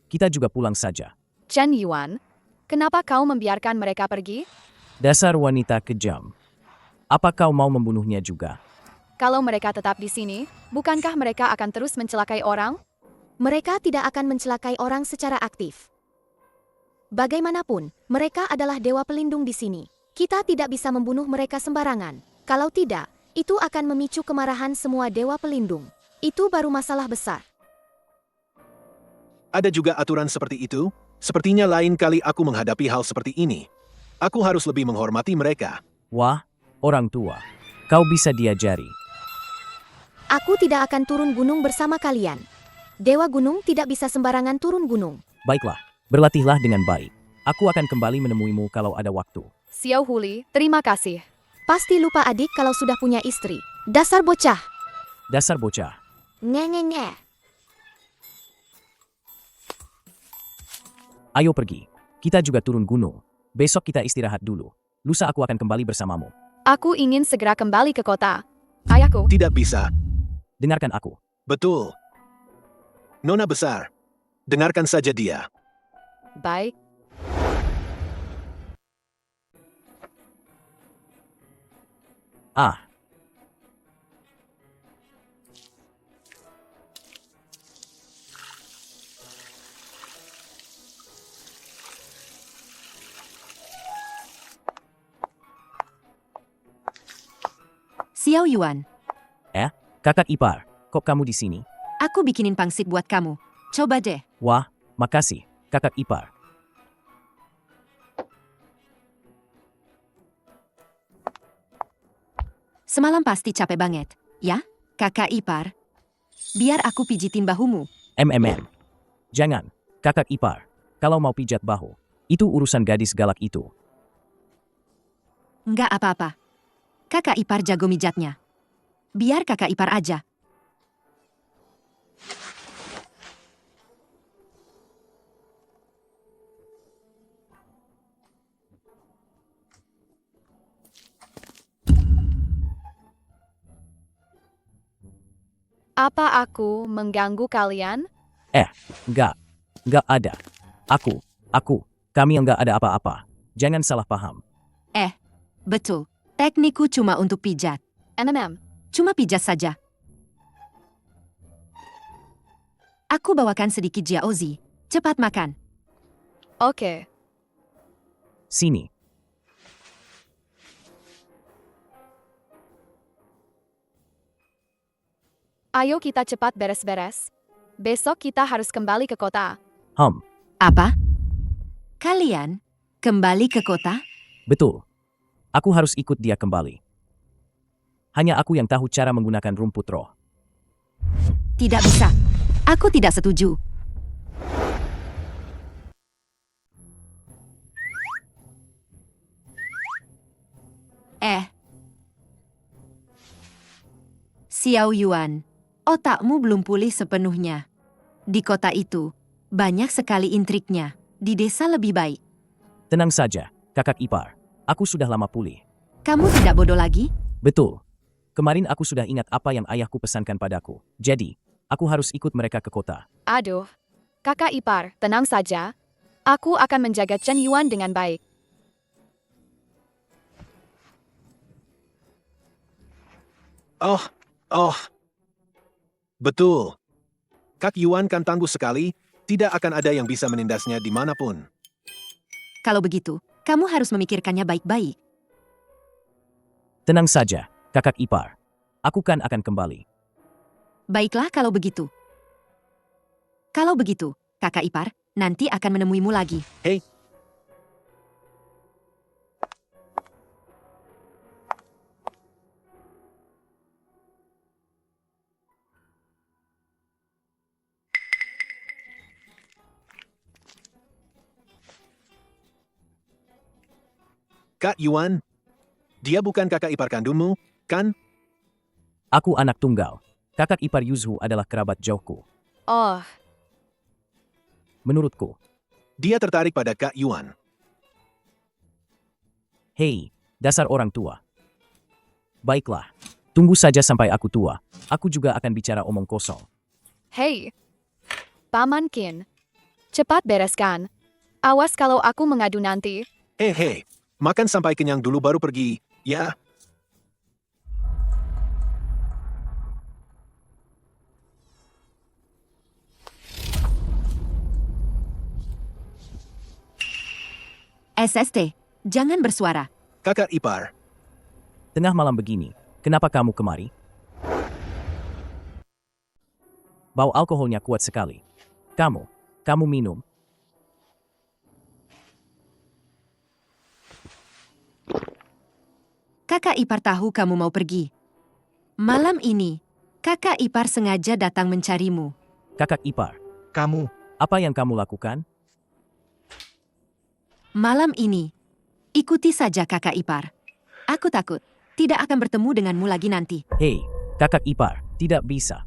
Speaker 2: Kita juga pulang saja.
Speaker 4: Chen Yuan, kenapa kau membiarkan mereka pergi?
Speaker 2: Dasar wanita kejam. Apa kau mau membunuhnya juga?
Speaker 4: Kalau mereka tetap di sini, bukankah mereka akan terus mencelakai orang?
Speaker 9: Mereka tidak akan mencelakai orang secara aktif. Bagaimanapun, mereka adalah dewa pelindung di sini. Kita tidak bisa membunuh mereka sembarangan. Kalau tidak, itu akan memicu kemarahan semua dewa pelindung. Itu baru masalah besar.
Speaker 3: Ada juga aturan seperti itu? Sepertinya lain kali aku menghadapi hal seperti ini. Aku harus lebih menghormati mereka.
Speaker 2: Wah, orang tua. Kau bisa diajari.
Speaker 9: Aku tidak akan turun gunung bersama kalian. Dewa gunung tidak bisa sembarangan turun gunung.
Speaker 2: Baiklah, berlatihlah dengan baik. Aku akan kembali menemuimu kalau ada waktu.
Speaker 4: Xiao Huli, terima kasih.
Speaker 9: Pasti lupa adik kalau sudah punya istri. Dasar bocah.
Speaker 2: Dasar bocah.
Speaker 9: Nge.
Speaker 2: Ayo pergi. Kita juga turun gunung. Besok kita istirahat dulu. Lusa aku akan kembali bersamamu.
Speaker 4: Aku ingin segera kembali ke kota. Ayahku,
Speaker 3: Tidak bisa.
Speaker 2: Dengarkan aku.
Speaker 3: Betul. Nona besar. Dengarkan saja dia.
Speaker 4: baik.
Speaker 2: Ah,
Speaker 1: Xiao Yuan,
Speaker 2: kakak ipar. Kok kamu di sini?
Speaker 1: aku bikinin pangsit buat kamu. Coba deh.
Speaker 2: Wah, makasih, kakak ipar.
Speaker 1: Semalam pasti capek banget, ya, kakak ipar? Biar aku pijitin bahumu.
Speaker 2: Jangan, kakak ipar. Kalau mau pijat bahu, itu urusan gadis galak itu.
Speaker 1: Nggak apa-apa. Kakak ipar jago mijatnya. Biar kakak ipar aja.
Speaker 4: Apa aku mengganggu kalian?
Speaker 2: Nggak ada. Kami nggak ada apa-apa. Jangan salah paham.
Speaker 1: Betul. Teknikku cuma untuk pijat. Cuma pijat saja. Aku bawakan sedikit jiaozi. Cepat makan.
Speaker 4: Oke.
Speaker 2: Sini.
Speaker 4: Ayo kita cepat beres-beres. Besok kita harus kembali ke kota.
Speaker 1: Apa? Kalian kembali ke kota?
Speaker 2: Betul. Aku harus ikut dia kembali. Hanya aku yang tahu cara menggunakan rumput roh.
Speaker 1: Tidak bisa. Aku tidak setuju. Xiao Yuan, otakmu belum pulih sepenuhnya. Di kota itu, banyak sekali intriknya. Di desa lebih baik.
Speaker 2: Tenang saja, kakak ipar. Aku sudah lama pulih.
Speaker 1: Kamu tidak bodoh lagi?
Speaker 2: Betul. Kemarin aku sudah ingat apa yang ayahku pesankan padaku. Jadi, aku harus ikut mereka ke kota.
Speaker 4: Aduh. Kakak ipar, tenang saja. Aku akan menjaga Chen Yuan dengan baik.
Speaker 3: Oh. Betul. Kak Yuan kan tangguh sekali, tidak akan ada yang bisa menindasnya dimanapun.
Speaker 1: Kalau begitu, kamu harus memikirkannya baik-baik.
Speaker 2: Tenang saja, kakak ipar. Aku kan akan kembali.
Speaker 1: Baiklah kalau begitu. Kalau begitu, kakak ipar, nanti akan menemuimu lagi.
Speaker 3: Hei. Kak Yuan, dia bukan kakak ipar kandungmu, kan?
Speaker 2: Aku anak tunggal. Kakak ipar Yuzhu adalah kerabat jauhku.
Speaker 4: Oh,
Speaker 2: Menurutku.
Speaker 3: Dia tertarik pada Kak Yuan.
Speaker 2: Hei, dasar orang tua. Baiklah, tunggu saja sampai aku tua. Aku juga akan bicara omong kosong.
Speaker 4: hei. Paman Qin. Cepat bereskan. Awas kalau aku mengadu nanti.
Speaker 3: Hei, makan sampai kenyang dulu baru pergi, ya?
Speaker 1: SST, jangan bersuara.
Speaker 3: Kakak ipar,
Speaker 2: Tengah malam begini, kenapa kamu kemari? Bau alkoholnya kuat sekali. Kamu minum.
Speaker 1: Kakak ipar tahu kamu mau pergi. Malam ini, kakak ipar sengaja datang mencarimu.
Speaker 2: Kakak ipar,
Speaker 5: Kamu,
Speaker 2: apa yang kamu lakukan?
Speaker 1: Malam ini, ikuti saja kakak ipar. Aku takut tidak akan bertemu denganmu lagi nanti.
Speaker 2: Hei, kakak ipar, tidak bisa.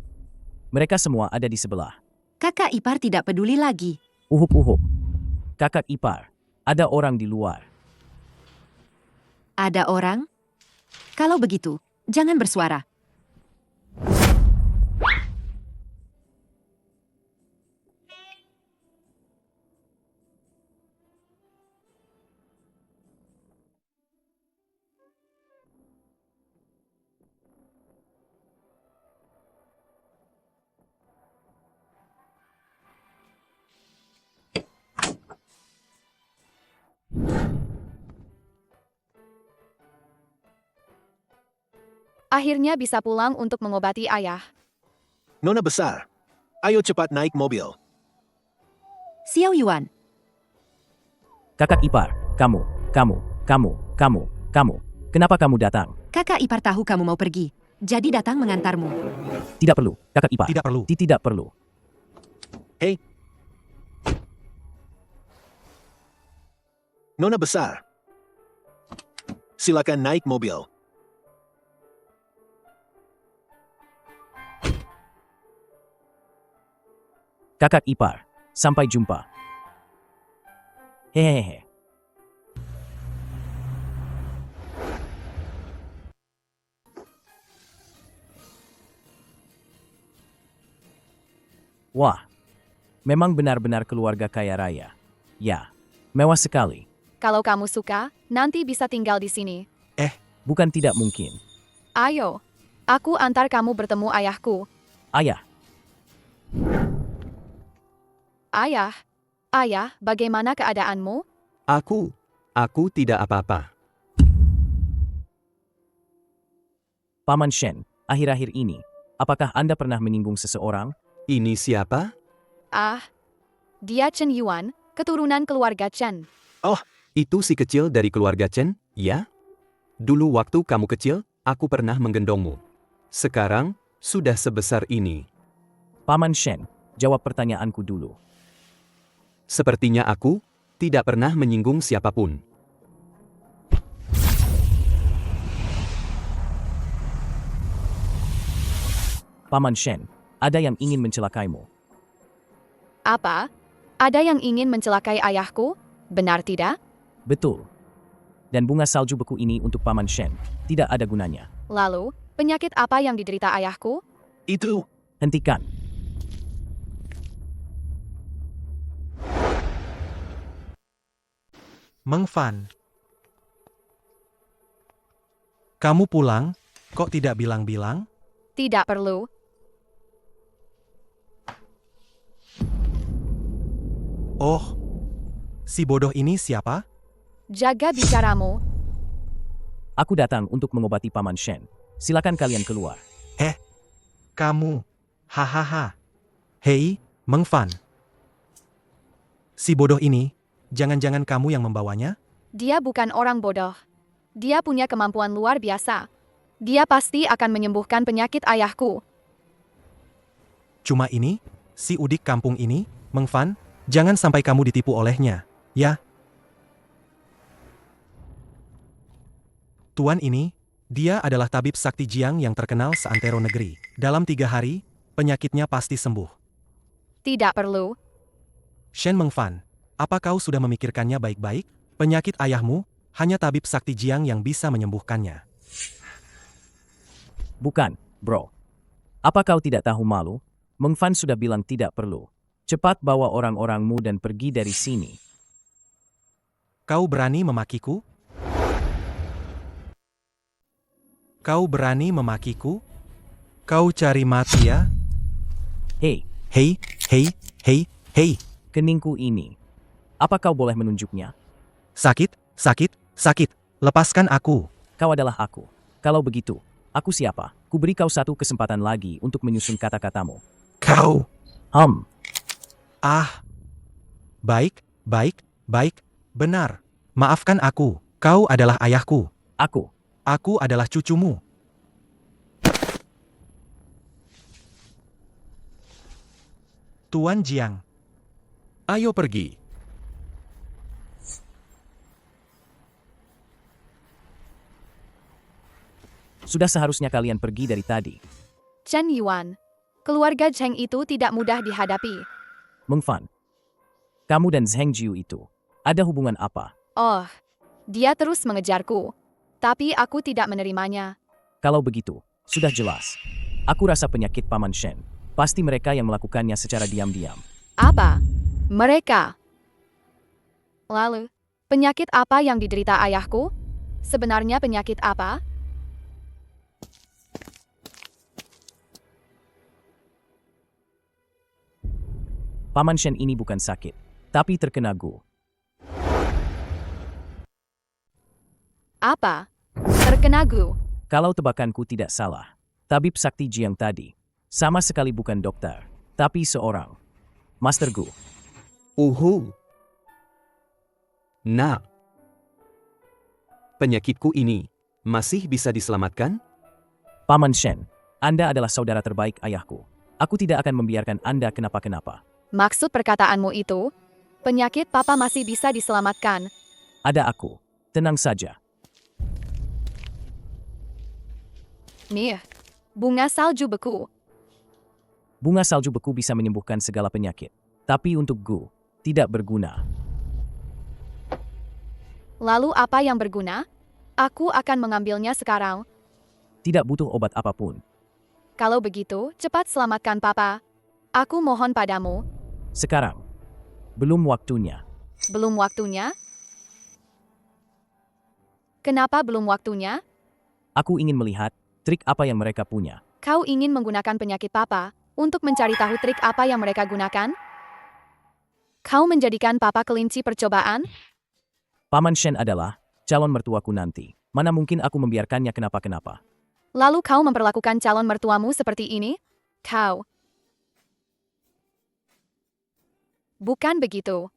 Speaker 2: Mereka semua ada di sebelah.
Speaker 1: Kakak ipar tidak peduli lagi.
Speaker 2: Uhup. Kakak ipar, ada orang di luar.
Speaker 1: Ada orang? Kalau begitu, jangan bersuara.
Speaker 4: Akhirnya bisa pulang untuk mengobati ayah.
Speaker 3: Nona besar. Ayo cepat naik mobil.
Speaker 1: Xiao Yuan,
Speaker 2: Kakak ipar, kamu. Kenapa kamu datang?
Speaker 1: Kakak ipar tahu kamu mau pergi, jadi datang mengantarmu.
Speaker 2: Tidak perlu, kakak ipar.
Speaker 10: Tidak perlu.
Speaker 2: Tidak perlu.
Speaker 3: Hei. Nona besar. Silakan naik mobil.
Speaker 2: Kakak ipar, sampai jumpa. Hehehe. Wah, memang benar-benar keluarga kaya raya. Ya, mewah sekali.
Speaker 4: Kalau kamu suka, nanti bisa tinggal di sini.
Speaker 2: Bukan tidak mungkin.
Speaker 4: Ayo, aku antar kamu bertemu ayahku.
Speaker 2: Ayah,
Speaker 4: Ayah, bagaimana keadaanmu?
Speaker 5: Aku tidak apa-apa.
Speaker 2: Paman Shen, akhir-akhir ini, apakah Anda pernah menyinggung seseorang?
Speaker 5: Ini siapa?
Speaker 4: Dia Chen Yuan, keturunan keluarga Chen.
Speaker 5: Itu si kecil dari keluarga Chen, ya? Dulu waktu kamu kecil, aku pernah menggendongmu. Sekarang, sudah sebesar ini.
Speaker 2: Paman Shen, jawab pertanyaanku dulu.
Speaker 5: Sepertinya aku tidak pernah menyinggung siapapun.
Speaker 2: Paman Shen, ada yang ingin mencelakaimu.
Speaker 4: Apa? Ada yang ingin mencelakai ayahku? Benar tidak?
Speaker 2: Betul. Dan bunga salju beku ini untuk Paman Shen, tidak ada gunanya.
Speaker 4: Lalu, penyakit apa yang diderita ayahku?
Speaker 3: Itu.
Speaker 2: Hentikan.
Speaker 10: Meng Fan. Kamu pulang, kok tidak bilang-bilang?
Speaker 4: Tidak perlu.
Speaker 10: Oh, si bodoh ini siapa?
Speaker 4: Jaga bicaramu.
Speaker 2: Aku datang untuk mengobati Paman Shen. Silakan kalian keluar.
Speaker 10: Kamu. Hahaha. Hei, Meng Fan. Si bodoh ini, jangan-jangan kamu yang membawanya?
Speaker 4: Dia bukan orang bodoh. Dia punya kemampuan luar biasa. Dia pasti akan menyembuhkan penyakit ayahku.
Speaker 10: Cuma ini, si udik kampung ini, Meng Fan, jangan sampai kamu ditipu olehnya, ya? Tuan ini, dia adalah tabib sakti Jiang yang terkenal seantero negeri. Dalam 3 hari, penyakitnya pasti sembuh.
Speaker 4: Tidak perlu.
Speaker 10: Shen Meng Fan, apa kau sudah memikirkannya baik-baik? Penyakit ayahmu, hanya tabib sakti Jiang yang bisa menyembuhkannya.
Speaker 2: Bukan, bro. Apa kau tidak tahu malu? Meng Fan sudah bilang tidak perlu. Cepat bawa orang-orangmu dan pergi dari sini.
Speaker 10: Kau berani memakiku? Kau berani memakiku? Kau cari mati ya?
Speaker 2: Hei,
Speaker 10: Hei, hei, hei, hei.
Speaker 2: keningku ini. Apa kau boleh menunjuknya?
Speaker 10: Sakit, sakit, sakit. Lepaskan aku.
Speaker 2: Kau adalah aku. Kalau begitu, aku siapa? Kuberi kau satu kesempatan lagi untuk menyusun kata-katamu.
Speaker 10: Kau.
Speaker 2: Ah,
Speaker 10: Baik, baik, baik. Benar. Maafkan aku. Kau adalah ayahku.
Speaker 2: aku.
Speaker 10: Aku adalah cucumu. Tuan Jiang.
Speaker 5: Ayo pergi.
Speaker 2: Sudah seharusnya kalian pergi dari tadi.
Speaker 4: Chen Yuan. Keluarga Zheng itu tidak mudah dihadapi.
Speaker 2: Meng Fan, kamu dan Zheng Jiu itu, ada hubungan apa?
Speaker 4: Oh, dia terus mengejarku. Tapi aku tidak menerimanya.
Speaker 2: Kalau begitu, sudah jelas. Aku rasa penyakit Paman Shen. Pasti mereka yang melakukannya secara diam-diam.
Speaker 4: Apa? Mereka. Lalu, penyakit apa yang diderita ayahku? Sebenarnya penyakit apa?
Speaker 2: Paman Shen ini bukan sakit, tapi terkena gu.
Speaker 4: Apa? Terkena gu.
Speaker 2: Kalau tebakanku tidak salah, tabib sakti Jiang tadi, sama sekali bukan dokter, tapi seorang Master Gu.
Speaker 5: Nah. Penyakitku ini, Masih bisa diselamatkan?
Speaker 2: Paman Shen, Anda adalah saudara terbaik ayahku. Aku tidak akan membiarkan Anda kenapa-kenapa.
Speaker 4: Maksud perkataanmu itu, penyakit papa masih bisa diselamatkan.
Speaker 2: Ada aku. Tenang saja.
Speaker 4: Nih, bunga salju beku.
Speaker 2: Bunga salju beku bisa menyembuhkan segala penyakit. Tapi untuk Gu, tidak berguna.
Speaker 4: Lalu apa yang berguna? Aku akan mengambilnya sekarang.
Speaker 2: Tidak butuh obat apapun.
Speaker 4: Kalau begitu, cepat selamatkan papa. Aku mohon padamu.
Speaker 2: Sekarang. Belum waktunya.
Speaker 4: Belum waktunya? Kenapa belum waktunya?
Speaker 2: Aku ingin melihat trik apa yang mereka punya.
Speaker 4: Kau ingin menggunakan penyakit papa untuk mencari tahu trik apa yang mereka gunakan? Kau menjadikan papa kelinci percobaan?
Speaker 2: Paman Shen adalah calon mertuaku nanti. Mana mungkin aku membiarkannya kenapa-kenapa.
Speaker 4: Lalu kau memperlakukan calon mertuamu seperti ini? Kau. Bukan begitu.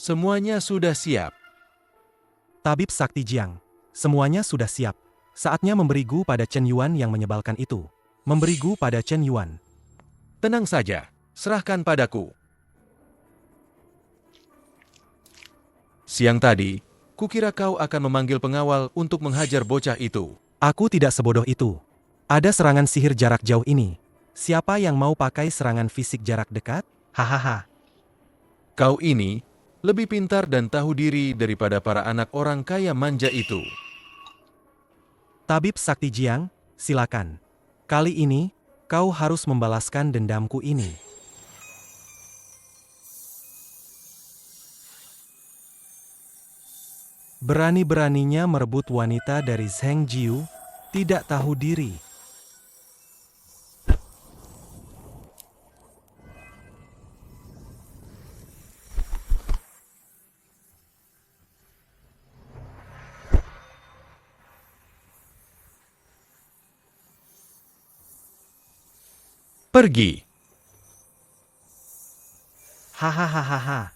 Speaker 5: Semuanya sudah siap.
Speaker 10: Tabib Sakti Jiang, semuanya sudah siap. Saatnya memberi Gu pada Chen Yuan yang menyebalkan itu. Memberi Gu pada Chen Yuan.
Speaker 5: Tenang saja, serahkan padaku. Siang tadi, kukira kau akan memanggil pengawal untuk menghajar bocah itu.
Speaker 10: Aku tidak sebodoh itu. Ada serangan sihir jarak jauh ini. Siapa yang mau pakai serangan fisik jarak dekat? Hahaha.
Speaker 5: Kau ini lebih pintar dan tahu diri daripada para anak orang kaya manja itu.
Speaker 10: Tabib Sakti Jiang, silakan. Kali ini, kau harus membalaskan dendamku ini. Berani-beraninya merebut wanita dari Zheng Jiu, tidak tahu diri.
Speaker 5: Pergi.
Speaker 10: Hahaha.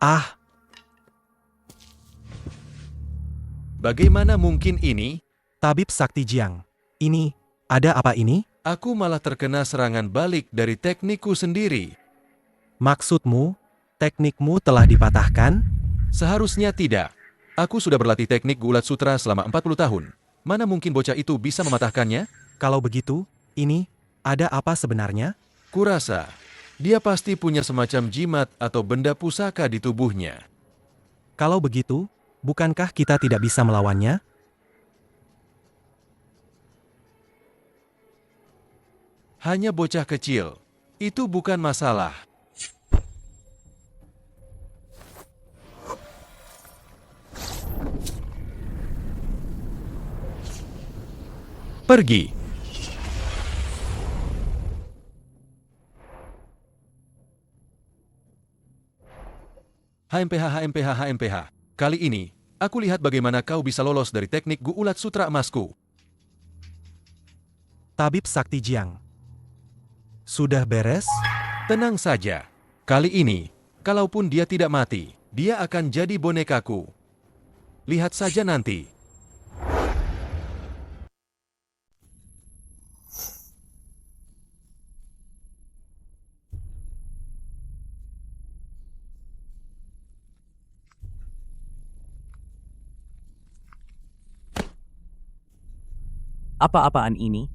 Speaker 10: Ah,
Speaker 5: Bagaimana mungkin ini?
Speaker 10: Tabib Sakti Jiang. Ini, ada apa ini?
Speaker 5: Aku malah terkena serangan balik dari teknikku sendiri.
Speaker 10: Maksudmu, teknikmu telah dipatahkan?
Speaker 5: Seharusnya tidak. Aku sudah berlatih teknik Gulat Sutra selama 40 tahun. Mana mungkin bocah itu bisa mematahkannya?
Speaker 10: Kalau begitu, ini, ada apa sebenarnya?
Speaker 5: Kurasa, dia pasti punya semacam jimat atau benda pusaka di tubuhnya.
Speaker 10: Kalau begitu, bukankah kita tidak bisa melawannya?
Speaker 5: Hanya bocah kecil. Itu bukan masalah. Pergi. HMPH. Kali ini, aku lihat bagaimana kau bisa lolos dari teknik Gulat Sutra emasku.
Speaker 10: Tabib Sakti Jiang. Sudah beres?
Speaker 5: Tenang saja. Kali ini, kalaupun dia tidak mati, dia akan jadi bonekaku. Lihat saja nanti.
Speaker 2: Apa-apaan ini?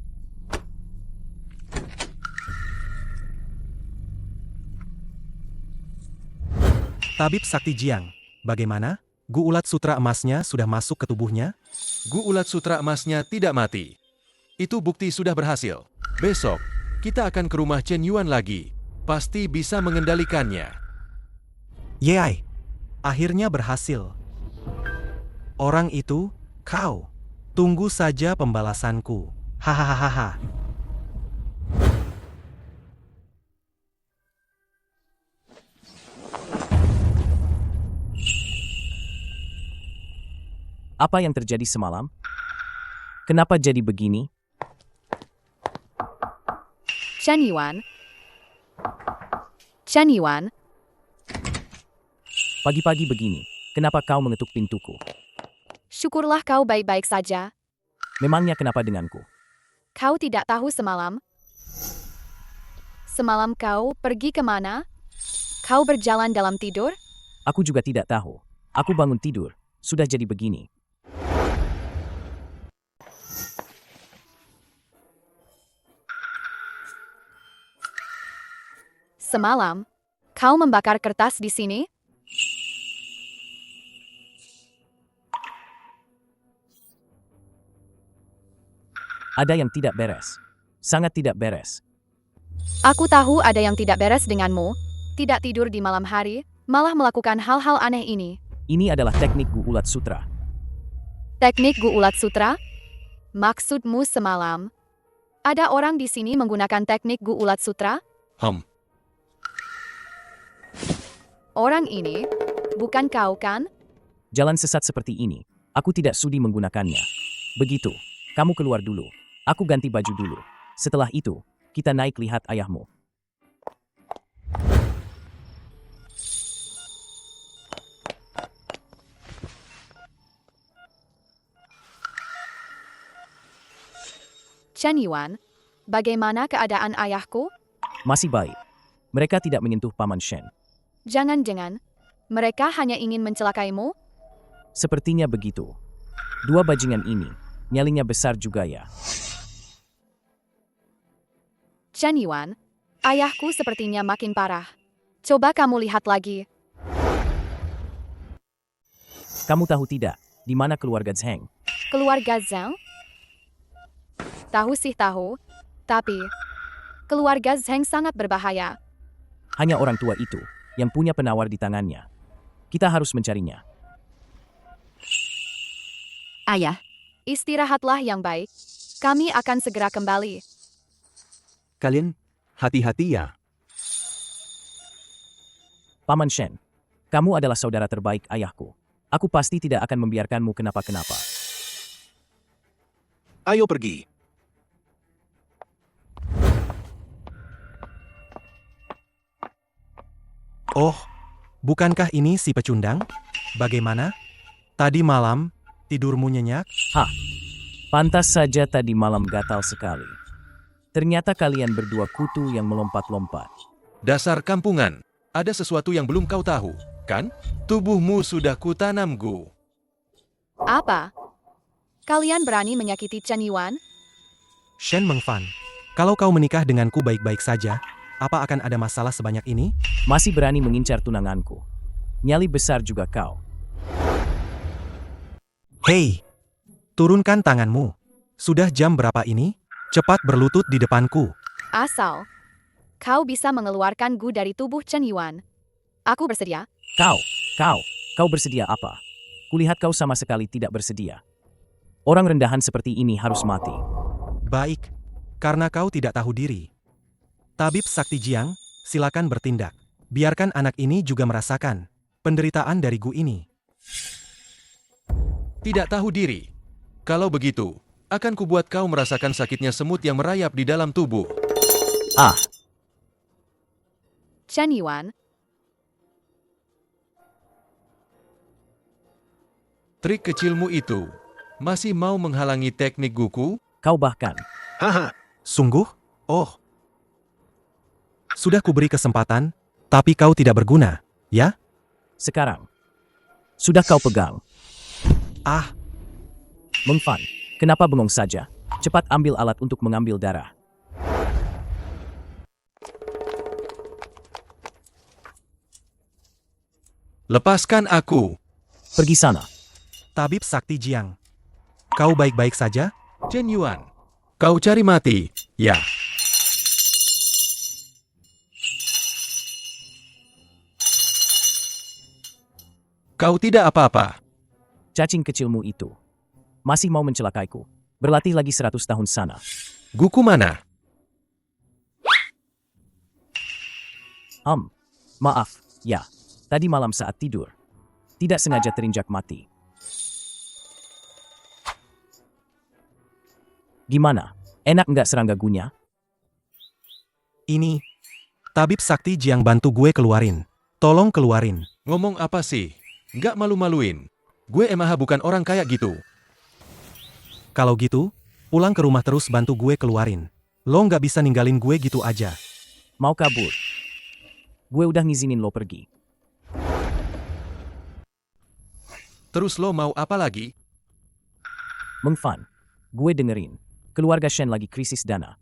Speaker 10: Tabib Sakti Jiang, bagaimana? Gu Ulat Sutra emasnya sudah masuk ke tubuhnya?
Speaker 5: Gu Ulat Sutra emasnya tidak mati. Itu bukti sudah berhasil. Besok, kita akan ke rumah Chen Yuan lagi. Pasti bisa mengendalikannya.
Speaker 10: Yeay, akhirnya berhasil. Orang itu, kau. Tunggu saja pembalasanku. Hahaha.
Speaker 2: Apa yang terjadi semalam? Kenapa jadi begini?
Speaker 4: Chen Yuan. Chen Yuan,
Speaker 2: Pagi-pagi begini, kenapa kau mengetuk pintuku?
Speaker 4: syukurlah kau baik-baik saja.
Speaker 2: Memangnya kenapa denganku?
Speaker 4: Kau tidak tahu semalam? Semalam kau pergi kemana? Kau berjalan dalam tidur?
Speaker 2: Aku juga tidak tahu. Aku bangun tidur, sudah jadi begini.
Speaker 4: Semalam, kau membakar kertas di sini?
Speaker 2: Ada yang tidak beres. Sangat tidak beres.
Speaker 4: Aku tahu ada yang tidak beres denganmu. Tidak tidur di malam hari, malah melakukan hal-hal aneh ini.
Speaker 2: Ini adalah teknik Gu Ulat Sutra.
Speaker 4: Teknik Gu Ulat Sutra? Maksudmu semalam? Ada orang di sini menggunakan teknik Gu Ulat Sutra? Orang ini, bukan kau kan?
Speaker 2: Jalan sesat seperti ini, aku tidak sudi menggunakannya. Begitu, kamu keluar dulu. Aku ganti baju dulu. Setelah itu, kita naik lihat ayahmu.
Speaker 4: Chen Yuan, bagaimana keadaan ayahku?
Speaker 2: Masih baik. Mereka tidak menyentuh Paman Shen.
Speaker 4: Jangan-jangan, mereka hanya ingin mencelakaimu?
Speaker 2: Sepertinya begitu. Dua bajingan ini, nyalinya besar juga ya.
Speaker 4: Chen Yuan, ayahku sepertinya makin parah. Coba kamu lihat lagi.
Speaker 2: Kamu tahu tidak, di mana keluarga Zheng?
Speaker 4: Keluarga Zhang? Tahu sih tahu, tapi keluarga Zheng sangat berbahaya.
Speaker 2: Hanya orang tua itu yang punya penawar di tangannya. Kita harus mencarinya.
Speaker 1: Ayah,
Speaker 4: Istirahatlah yang baik. Kami akan segera kembali.
Speaker 11: Kalian hati-hati ya.
Speaker 2: Paman Shen, kamu adalah saudara terbaik ayahku. Aku pasti tidak akan membiarkanmu kenapa-kenapa.
Speaker 3: Ayo pergi.
Speaker 10: Oh, bukankah ini si pecundang? Bagaimana? Tadi malam, tidurmu nyenyak?
Speaker 2: Hah, pantas saja tadi malam gatal sekali. Ternyata kalian berdua kutu yang melompat-lompat.
Speaker 5: Dasar kampungan, ada sesuatu yang belum kau tahu, kan? Tubuhmu sudah kutanam, Gu.
Speaker 4: Apa? Kalian berani menyakiti Chen Yuan?
Speaker 10: Shen Mengfan, kalau kau menikah denganku baik-baik saja, apa akan ada masalah sebanyak ini?
Speaker 2: Masih berani mengincar tunanganku. Nyali besar juga kau.
Speaker 10: Hei, turunkan tanganmu. Sudah jam berapa ini? Cepat berlutut di depanku.
Speaker 4: Asal kau bisa mengeluarkan Gu dari tubuh Chen Yuan. Aku bersedia.
Speaker 2: Kau bersedia apa? Kulihat kau sama sekali tidak bersedia. Orang rendahan seperti ini harus mati.
Speaker 10: Baik, karena kau tidak tahu diri. Tabib Sakti Jiang, silakan bertindak. Biarkan anak ini juga merasakan penderitaan dari Gu ini.
Speaker 5: Tidak tahu diri. Kalau begitu, akan kubuat kau merasakan sakitnya semut yang merayap di dalam tubuh.
Speaker 2: Ah,
Speaker 4: Chen Yuan,
Speaker 5: Trik kecilmu itu masih mau menghalangi teknik Guku?
Speaker 2: kau bahkan.
Speaker 3: Haha,
Speaker 10: Sungguh? Oh. Sudah kuberi kesempatan, tapi kau tidak berguna, ya?
Speaker 2: Sekarang, sudah kau pegang.
Speaker 10: Ah,
Speaker 2: Mengfan, kenapa bengong saja? Cepat ambil alat untuk mengambil darah.
Speaker 5: Lepaskan aku.
Speaker 2: Pergi sana.
Speaker 10: Tabib Sakti Jiang. Kau baik-baik saja?
Speaker 5: Chen Yuan. Kau cari mati, ya. Kau tidak apa-apa.
Speaker 2: Cacing kecilmu itu. Masih mau mencelakaiku. Berlatih lagi 100 tahun sana.
Speaker 5: Guku mana?
Speaker 2: Maaf, ya. Tadi malam saat tidur. Tidak sengaja terinjak mati. Gimana? Enak nggak serangga gunya?
Speaker 10: Ini. Tabib Sakti Jiang bantu gue keluarin. Tolong keluarin.
Speaker 5: Ngomong apa sih? Nggak malu-maluin. Gue emang bukan orang kayak gitu.
Speaker 10: Kalau gitu, pulang ke rumah terus bantu gue keluarin. Lo nggak bisa ninggalin gue gitu aja.
Speaker 2: Mau kabur? Gue udah ngizinin lo pergi.
Speaker 5: Terus lo mau apa lagi?
Speaker 2: Meng Fan, gue dengerin. Keluarga Shen lagi krisis dana.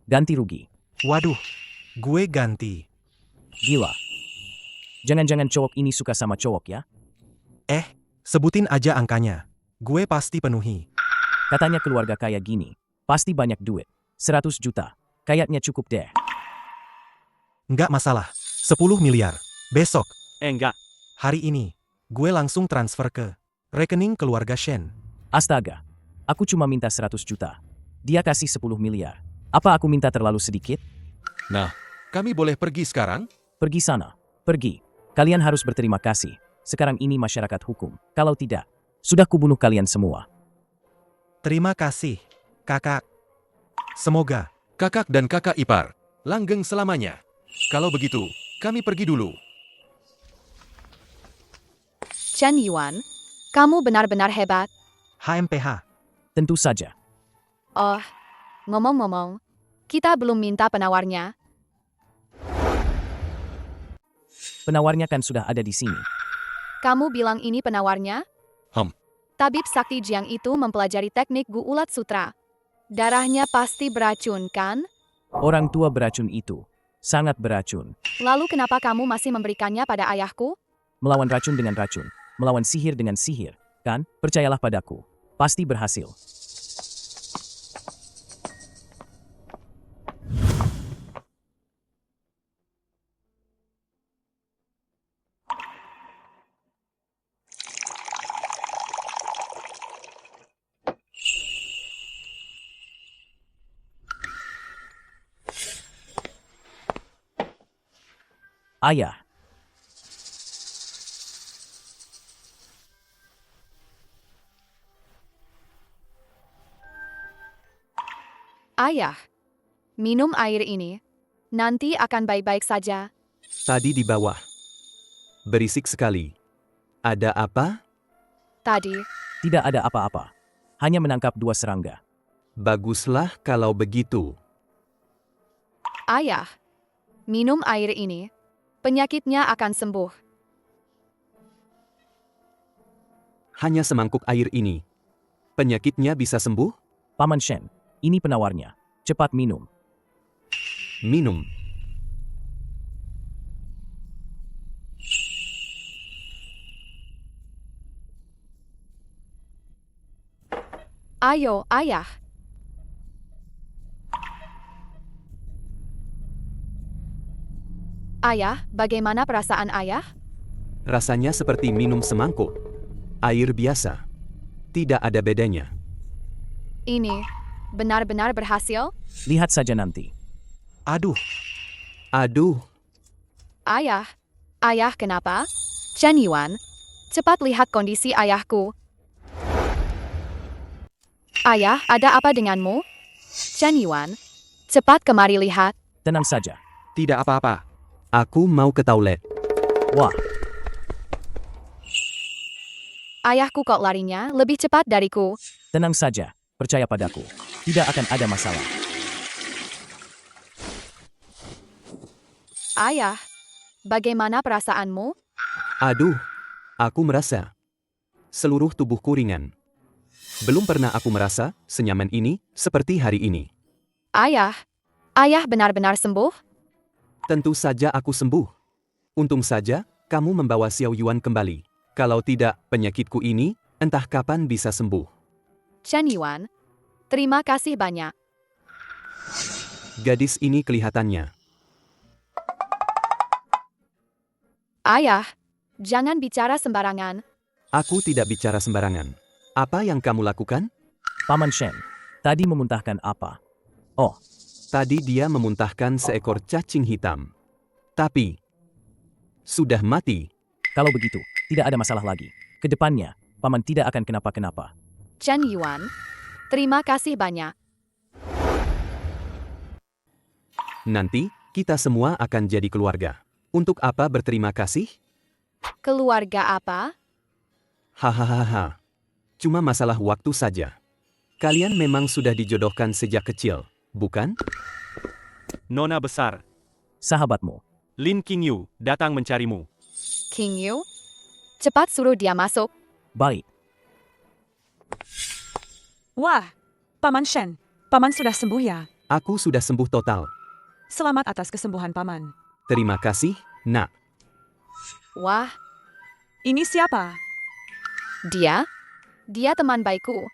Speaker 2: Ganti rugi.
Speaker 10: Waduh, gue ganti.
Speaker 2: Gila. Jangan-jangan cowok ini suka sama cowok ya?
Speaker 10: Sebutin aja angkanya. Gue pasti penuhi.
Speaker 2: Katanya keluarga kaya gini. Pasti banyak duit. 100 juta. Kayaknya cukup deh.
Speaker 10: Nggak masalah. 10 miliar. Besok,
Speaker 6: Enggak.
Speaker 10: hari ini, gue langsung transfer ke rekening keluarga Shen.
Speaker 2: Astaga. Aku cuma minta 100 juta. Dia kasih 10 miliar. Apa aku minta terlalu sedikit?
Speaker 5: Nah, kami boleh pergi sekarang?
Speaker 2: Pergi sana. Pergi. Kalian harus berterima kasih. Sekarang ini masyarakat hukum. Kalau tidak, sudah kubunuh kalian semua.
Speaker 10: Terima kasih, kakak. Semoga.
Speaker 5: Kakak dan kakak ipar, langgeng selamanya. Kalau begitu, kami pergi dulu.
Speaker 4: Chen Yuan, kamu benar-benar hebat.
Speaker 10: HMPH.
Speaker 2: Tentu saja.
Speaker 4: Oh, ngomong-ngomong, kita belum minta penawarnya.
Speaker 2: Penawarnya kan sudah ada di sini.
Speaker 4: Kamu bilang ini penawarnya?
Speaker 5: Hem.
Speaker 4: Tabib Sakti Jiang itu mempelajari teknik Gu Ulat Sutra. Darahnya pasti beracun, kan?
Speaker 2: Orang tua beracun itu. Sangat beracun.
Speaker 4: Lalu kenapa kamu masih memberikannya pada ayahku?
Speaker 2: Melawan racun dengan racun. Melawan sihir dengan sihir. Kan? Percayalah padaku. Pasti berhasil. Ayah.
Speaker 4: Ayah, minum air ini. Nanti akan baik-baik saja.
Speaker 11: Tadi di bawah. Berisik sekali. Ada apa?
Speaker 4: Tadi,
Speaker 2: Tidak ada apa-apa. Hanya menangkap 2 serangga.
Speaker 11: Baguslah kalau begitu.
Speaker 4: ayah, minum air ini. Penyakitnya akan sembuh.
Speaker 11: Hanya semangkuk air ini. Penyakitnya bisa sembuh?
Speaker 2: Paman Shen, ini penawarnya. Cepat minum.
Speaker 11: Minum.
Speaker 4: Ayo, ayah. Ayah, bagaimana perasaan ayah?
Speaker 11: Rasanya seperti minum semangkuk. Air biasa. Tidak ada bedanya.
Speaker 4: Ini benar-benar berhasil?
Speaker 2: Lihat saja nanti.
Speaker 10: Aduh,
Speaker 11: Aduh,
Speaker 4: Ayah, ayah kenapa? Chen Yuan, cepat lihat kondisi ayahku. Ayah, ada apa denganmu? Chen Yuan, cepat kemari lihat.
Speaker 2: Tenang saja.
Speaker 5: Tidak apa-apa.
Speaker 11: aku mau ke toilet.
Speaker 2: Wah,
Speaker 4: Ayahku kok larinya lebih cepat dariku.
Speaker 2: tenang saja. Percaya padaku. Tidak akan ada masalah.
Speaker 4: Ayah, bagaimana perasaanmu?
Speaker 11: Aduh, aku merasa seluruh tubuhku ringan. Belum pernah aku merasa senyaman ini seperti hari ini.
Speaker 4: Ayah, ayah benar-benar sembuh?
Speaker 11: Tentu saja aku sembuh. Untung saja, kamu membawa Xiao Yuan kembali. Kalau tidak, penyakitku ini, entah kapan bisa sembuh.
Speaker 4: Chen Yuan, terima kasih banyak.
Speaker 11: Gadis ini kelihatannya.
Speaker 4: Ayah, jangan bicara sembarangan.
Speaker 11: Aku tidak bicara sembarangan. Apa yang kamu lakukan?
Speaker 2: Paman Shen, tadi memuntahkan apa? Oh,
Speaker 11: Tadi dia memuntahkan seekor cacing hitam. Tapi, sudah mati.
Speaker 2: kalau begitu, tidak ada masalah lagi. Kedepannya, Paman tidak akan kenapa-kenapa.
Speaker 4: Chen Yuan, terima kasih banyak.
Speaker 11: Nanti, kita semua akan jadi keluarga. Untuk apa berterima kasih?
Speaker 4: Keluarga apa?
Speaker 11: Hahaha. Cuma masalah waktu saja. Kalian memang sudah dijodohkan sejak kecil, bukan?
Speaker 6: Nona besar,
Speaker 2: Sahabatmu,
Speaker 6: Lin Qingyu, datang mencarimu.
Speaker 4: King Yu, cepat suruh dia masuk.
Speaker 2: baik.
Speaker 12: Wah, Paman Shen, Paman sudah sembuh ya?
Speaker 11: Aku sudah sembuh total.
Speaker 12: Selamat atas kesembuhan Paman.
Speaker 11: Terima kasih, Nak.
Speaker 4: Wah,
Speaker 12: Ini siapa?
Speaker 4: dia teman baikku.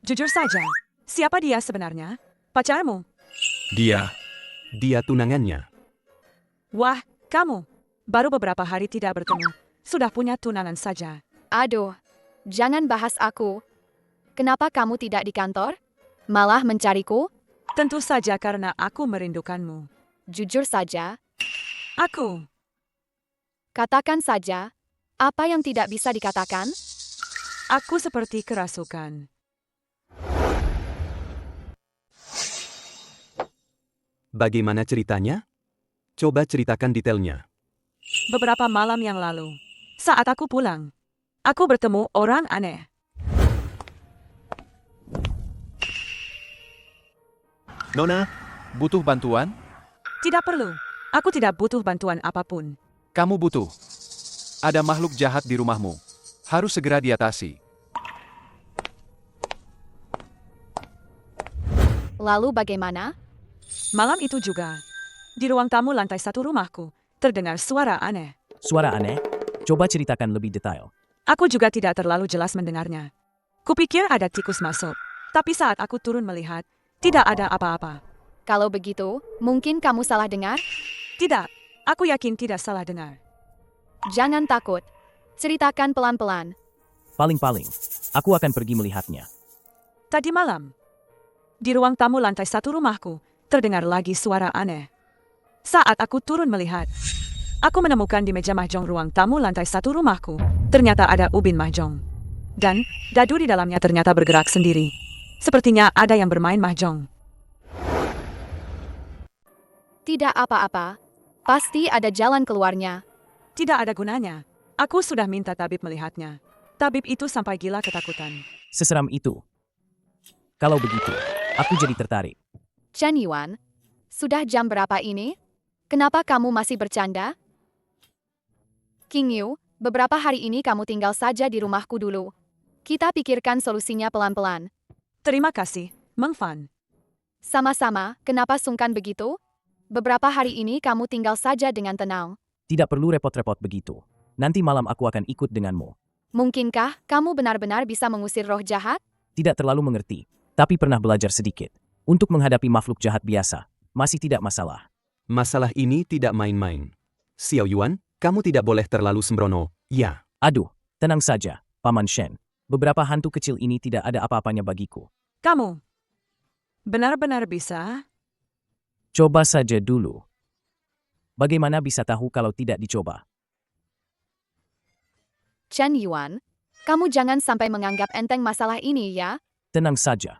Speaker 12: Jujur saja, siapa dia sebenarnya? Pacarmu?
Speaker 11: Dia tunangannya.
Speaker 12: Wah, kamu. Baru beberapa hari tidak bertemu. Sudah punya tunangan saja.
Speaker 4: Aduh, jangan bahas aku. Kenapa kamu tidak di kantor? Malah mencariku?
Speaker 12: Tentu saja karena aku merindukanmu.
Speaker 4: Jujur saja,
Speaker 12: Aku.
Speaker 4: katakan saja, apa yang tidak bisa dikatakan?
Speaker 12: Aku seperti kerasukan.
Speaker 11: Bagaimana ceritanya? Coba ceritakan detailnya.
Speaker 12: Beberapa malam yang lalu, saat aku pulang, aku bertemu orang aneh.
Speaker 3: Nona,
Speaker 13: Butuh bantuan?
Speaker 12: Tidak perlu. Aku tidak butuh bantuan apapun.
Speaker 13: Kamu butuh. Ada makhluk jahat di rumahmu. Harus segera diatasi.
Speaker 4: Lalu bagaimana?
Speaker 12: Malam itu juga, di ruang tamu lantai 1 rumahku, terdengar suara aneh.
Speaker 2: Suara aneh? Coba ceritakan lebih detail.
Speaker 12: Aku juga tidak terlalu jelas mendengarnya. Kupikir ada tikus masuk, tapi saat aku turun melihat, tidak ada apa-apa.
Speaker 4: Kalau begitu, mungkin kamu salah dengar?
Speaker 12: Tidak, aku yakin tidak salah dengar.
Speaker 4: Jangan takut. Ceritakan pelan-pelan.
Speaker 2: Paling-paling, aku akan pergi melihatnya.
Speaker 12: Tadi malam, di ruang tamu lantai 1 rumahku, terdengar lagi suara aneh. Saat aku turun melihat, aku menemukan di meja mahjong ruang tamu lantai 1 rumahku, ternyata ada ubin mahjong. Dan, dadu di dalamnya ternyata bergerak sendiri. Sepertinya ada yang bermain mahjong.
Speaker 4: Tidak apa-apa. Pasti ada jalan keluarnya.
Speaker 12: Tidak ada gunanya. Aku sudah minta tabib melihatnya. Tabib itu sampai gila ketakutan.
Speaker 2: Seseram itu. Kalau begitu, aku jadi tertarik.
Speaker 4: Chen Yuan, sudah jam berapa ini? Kenapa kamu masih bercanda? King Yu, beberapa hari ini kamu tinggal saja di rumahku dulu. Kita pikirkan solusinya pelan-pelan.
Speaker 12: Terima kasih, Meng Fan.
Speaker 4: Sama-sama, kenapa sungkan begitu? Beberapa hari ini kamu tinggal saja dengan tenang.
Speaker 2: Tidak perlu repot-repot begitu. Nanti malam aku akan ikut denganmu.
Speaker 4: Mungkinkah kamu benar-benar bisa mengusir roh jahat?
Speaker 2: Tidak terlalu mengerti, tapi pernah belajar sedikit. Untuk menghadapi makhluk jahat biasa, masih tidak masalah.
Speaker 11: Masalah ini tidak main-main. Xiao Yuan, kamu tidak boleh terlalu sembrono, ya.
Speaker 2: Aduh, tenang saja, Paman Shen. Beberapa hantu kecil ini tidak ada apa-apanya bagiku.
Speaker 12: Kamu benar-benar bisa?
Speaker 2: Coba saja dulu. Bagaimana bisa tahu kalau tidak dicoba?
Speaker 4: Chen Yuan, kamu jangan sampai menganggap enteng masalah ini ya.
Speaker 2: Tenang saja.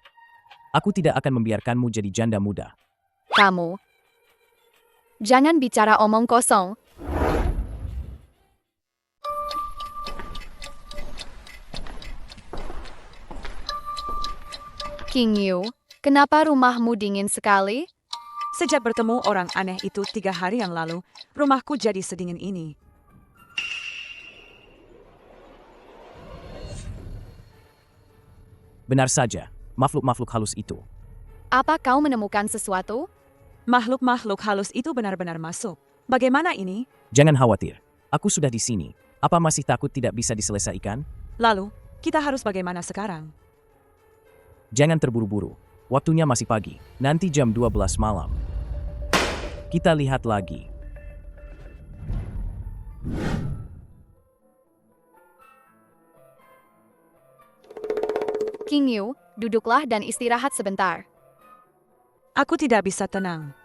Speaker 2: Aku tidak akan membiarkanmu jadi janda muda.
Speaker 4: Kamu. Jangan bicara omong kosong. King Yu, kenapa rumahmu dingin sekali?
Speaker 12: Sejak bertemu orang aneh itu 3 hari yang lalu, rumahku jadi sedingin ini.
Speaker 2: Benar saja, makhluk-makhluk halus itu.
Speaker 4: Apa kau menemukan sesuatu?
Speaker 12: Makhluk-makhluk halus itu benar-benar masuk. Bagaimana ini?
Speaker 2: Jangan khawatir. Aku sudah di sini. Apa masih takut tidak bisa diselesaikan?
Speaker 12: Lalu, kita harus bagaimana sekarang?
Speaker 2: Jangan terburu-buru. Waktunya masih pagi. Nanti jam 12 malam. Kita lihat lagi.
Speaker 4: King Yu, duduklah dan istirahat sebentar.
Speaker 12: Aku tidak bisa tenang.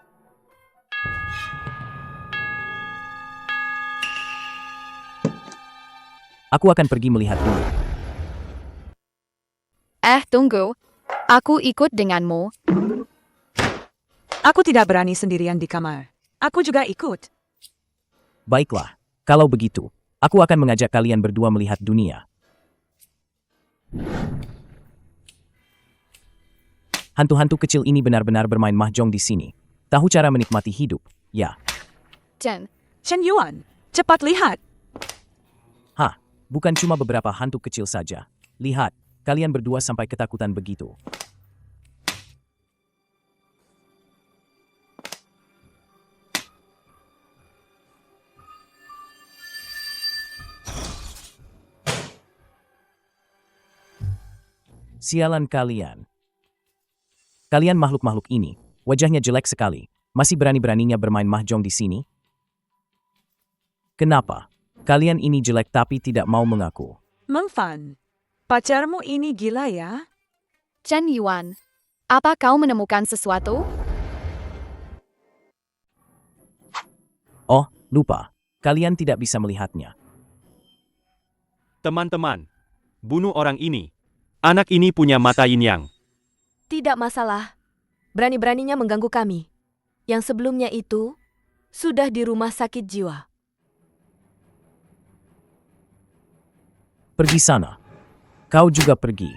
Speaker 2: Aku akan pergi melihat dulu.
Speaker 4: Tunggu. Aku ikut denganmu.
Speaker 12: Aku tidak berani sendirian di kamar. Aku juga ikut.
Speaker 2: Baiklah, kalau begitu, aku akan mengajak kalian berdua melihat dunia. Hantu-hantu kecil ini benar-benar bermain mahjong di sini. Tahu cara menikmati hidup, ya?
Speaker 4: Chen
Speaker 12: Yuan, cepat lihat.
Speaker 2: Hah, bukan cuma beberapa hantu kecil saja. Lihat, kalian berdua sampai ketakutan begitu. Sialan kalian. Kalian makhluk-makhluk ini, wajahnya jelek sekali, masih berani-beraninya bermain mahjong di sini? Kenapa? Kalian ini jelek tapi tidak mau mengaku.
Speaker 12: Meng Fan, pacarmu ini gila ya?
Speaker 4: Chen Yuan, apa kau menemukan sesuatu?
Speaker 2: Oh, lupa. Kalian tidak bisa melihatnya.
Speaker 6: Teman-teman, bunuh orang ini. Anak ini punya mata yin yang.
Speaker 8: Tidak masalah. Berani-beraninya mengganggu kami. Yang sebelumnya itu sudah di rumah sakit jiwa.
Speaker 2: Pergi sana. Kau juga pergi.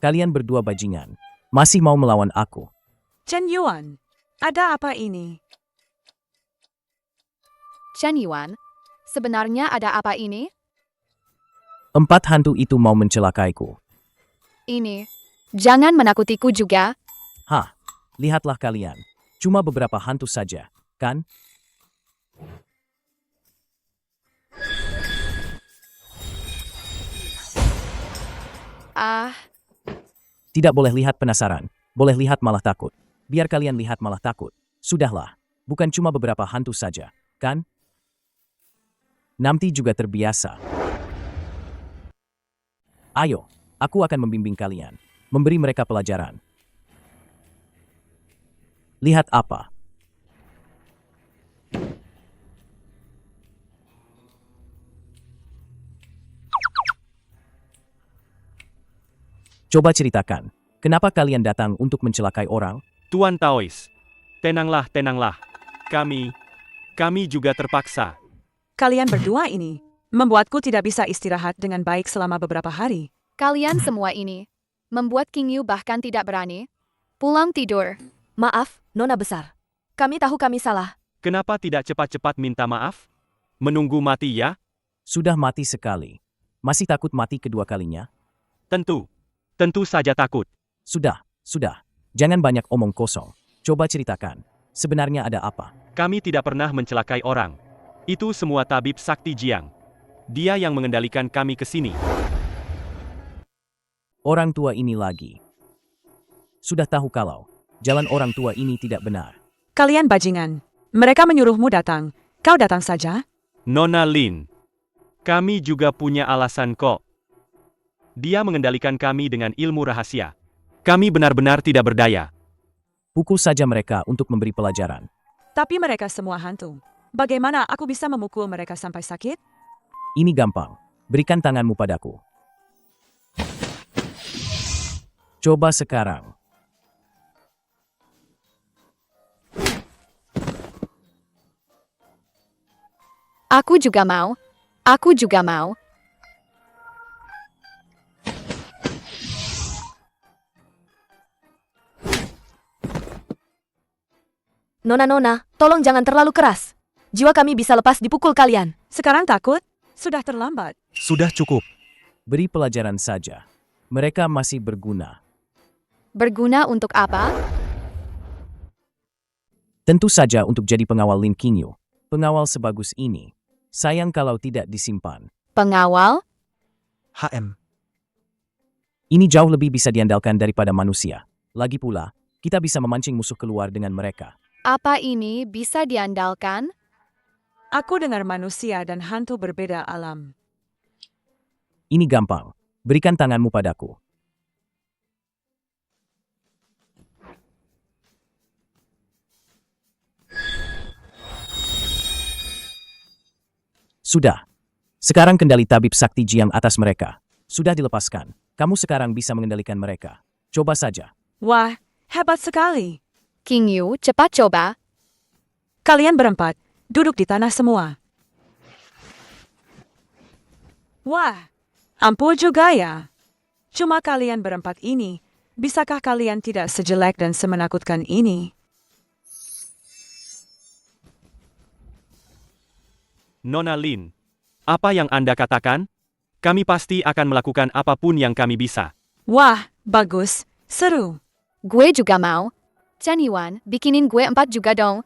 Speaker 2: Kalian berdua bajingan. Masih mau melawan aku.
Speaker 12: Chen Yuan, ada apa ini?
Speaker 4: Chen Yuan, sebenarnya ada apa ini?
Speaker 2: 4 hantu itu mau mencelakaiku.
Speaker 4: Ini. Jangan menakutiku juga.
Speaker 2: Hah, lihatlah kalian. Cuma beberapa hantu saja, kan? Tidak boleh lihat penasaran. Boleh lihat malah takut. Biar kalian lihat malah takut. Sudahlah, bukan cuma beberapa hantu saja, kan? Nanti juga terbiasa. Ayo, aku akan membimbing kalian. Memberi mereka pelajaran. Lihat apa? Coba ceritakan, kenapa kalian datang untuk mencelakai orang?
Speaker 6: Tuan Taois, tenanglah, tenanglah. Kami juga terpaksa.
Speaker 12: Kalian berdua ini membuatku tidak bisa istirahat dengan baik selama beberapa hari.
Speaker 4: Kalian semua ini membuat King Yu bahkan tidak berani pulang tidur.
Speaker 8: Maaf, Nona Besar. Kami tahu kami salah.
Speaker 6: Kenapa tidak cepat-cepat minta maaf? Menunggu mati ya?
Speaker 2: Sudah mati sekali. Masih takut mati kedua kalinya?
Speaker 6: Tentu saja takut.
Speaker 2: Sudah. Jangan banyak omong kosong. Coba ceritakan, sebenarnya ada apa?
Speaker 6: Kami tidak pernah mencelakai orang. Itu semua tabib Sakti Jiang. Dia yang mengendalikan kami ke sini.
Speaker 2: Orang tua ini lagi. Sudah tahu kalau jalan orang tua ini tidak benar.
Speaker 12: Kalian bajingan. Mereka menyuruhmu datang. Kau datang saja?
Speaker 6: Nona Lin, kami juga punya alasan kok. Dia mengendalikan kami dengan ilmu rahasia. Kami benar-benar tidak berdaya.
Speaker 2: Pukul saja mereka untuk memberi pelajaran.
Speaker 12: Tapi mereka semua hantu. Bagaimana aku bisa memukul mereka sampai sakit?
Speaker 2: Ini gampang. Berikan tanganmu padaku. Coba sekarang.
Speaker 4: Aku juga mau.
Speaker 8: Nona, tolong jangan terlalu keras. Jiwa kami bisa lepas dipukul kalian.
Speaker 12: Sekarang takut? Sudah terlambat.
Speaker 10: Sudah cukup.
Speaker 2: Beri pelajaran saja. Mereka masih berguna.
Speaker 4: Berguna untuk apa?
Speaker 2: Tentu saja untuk jadi pengawal Lin Qingyu. Pengawal sebagus ini. Sayang kalau tidak disimpan.
Speaker 4: Pengawal?
Speaker 10: HM.
Speaker 2: Ini jauh lebih bisa diandalkan daripada manusia. Lagi pula, kita bisa memancing musuh keluar dengan mereka.
Speaker 4: Apa ini bisa diandalkan?
Speaker 12: Aku dengar manusia dan hantu berbeda alam.
Speaker 2: Ini gampang. Berikan tanganmu padaku. Sudah. Sekarang kendali tabib sakti Jiang atas mereka. Sudah dilepaskan. Kamu sekarang bisa mengendalikan mereka. Coba saja.
Speaker 12: Wah, hebat sekali.
Speaker 4: Qingyu, cepat coba.
Speaker 12: Kalian berempat, duduk di tanah semua. Wah, ampuh juga ya. Cuma kalian berempat ini, bisakah kalian tidak sejelek dan semenakutkan ini?
Speaker 6: Nona Lin, apa yang Anda katakan? Kami pasti akan melakukan apapun yang kami bisa.
Speaker 12: Wah, bagus, seru.
Speaker 4: Gue juga mau. Chen Yuan, bikinin gue 4 juga dong.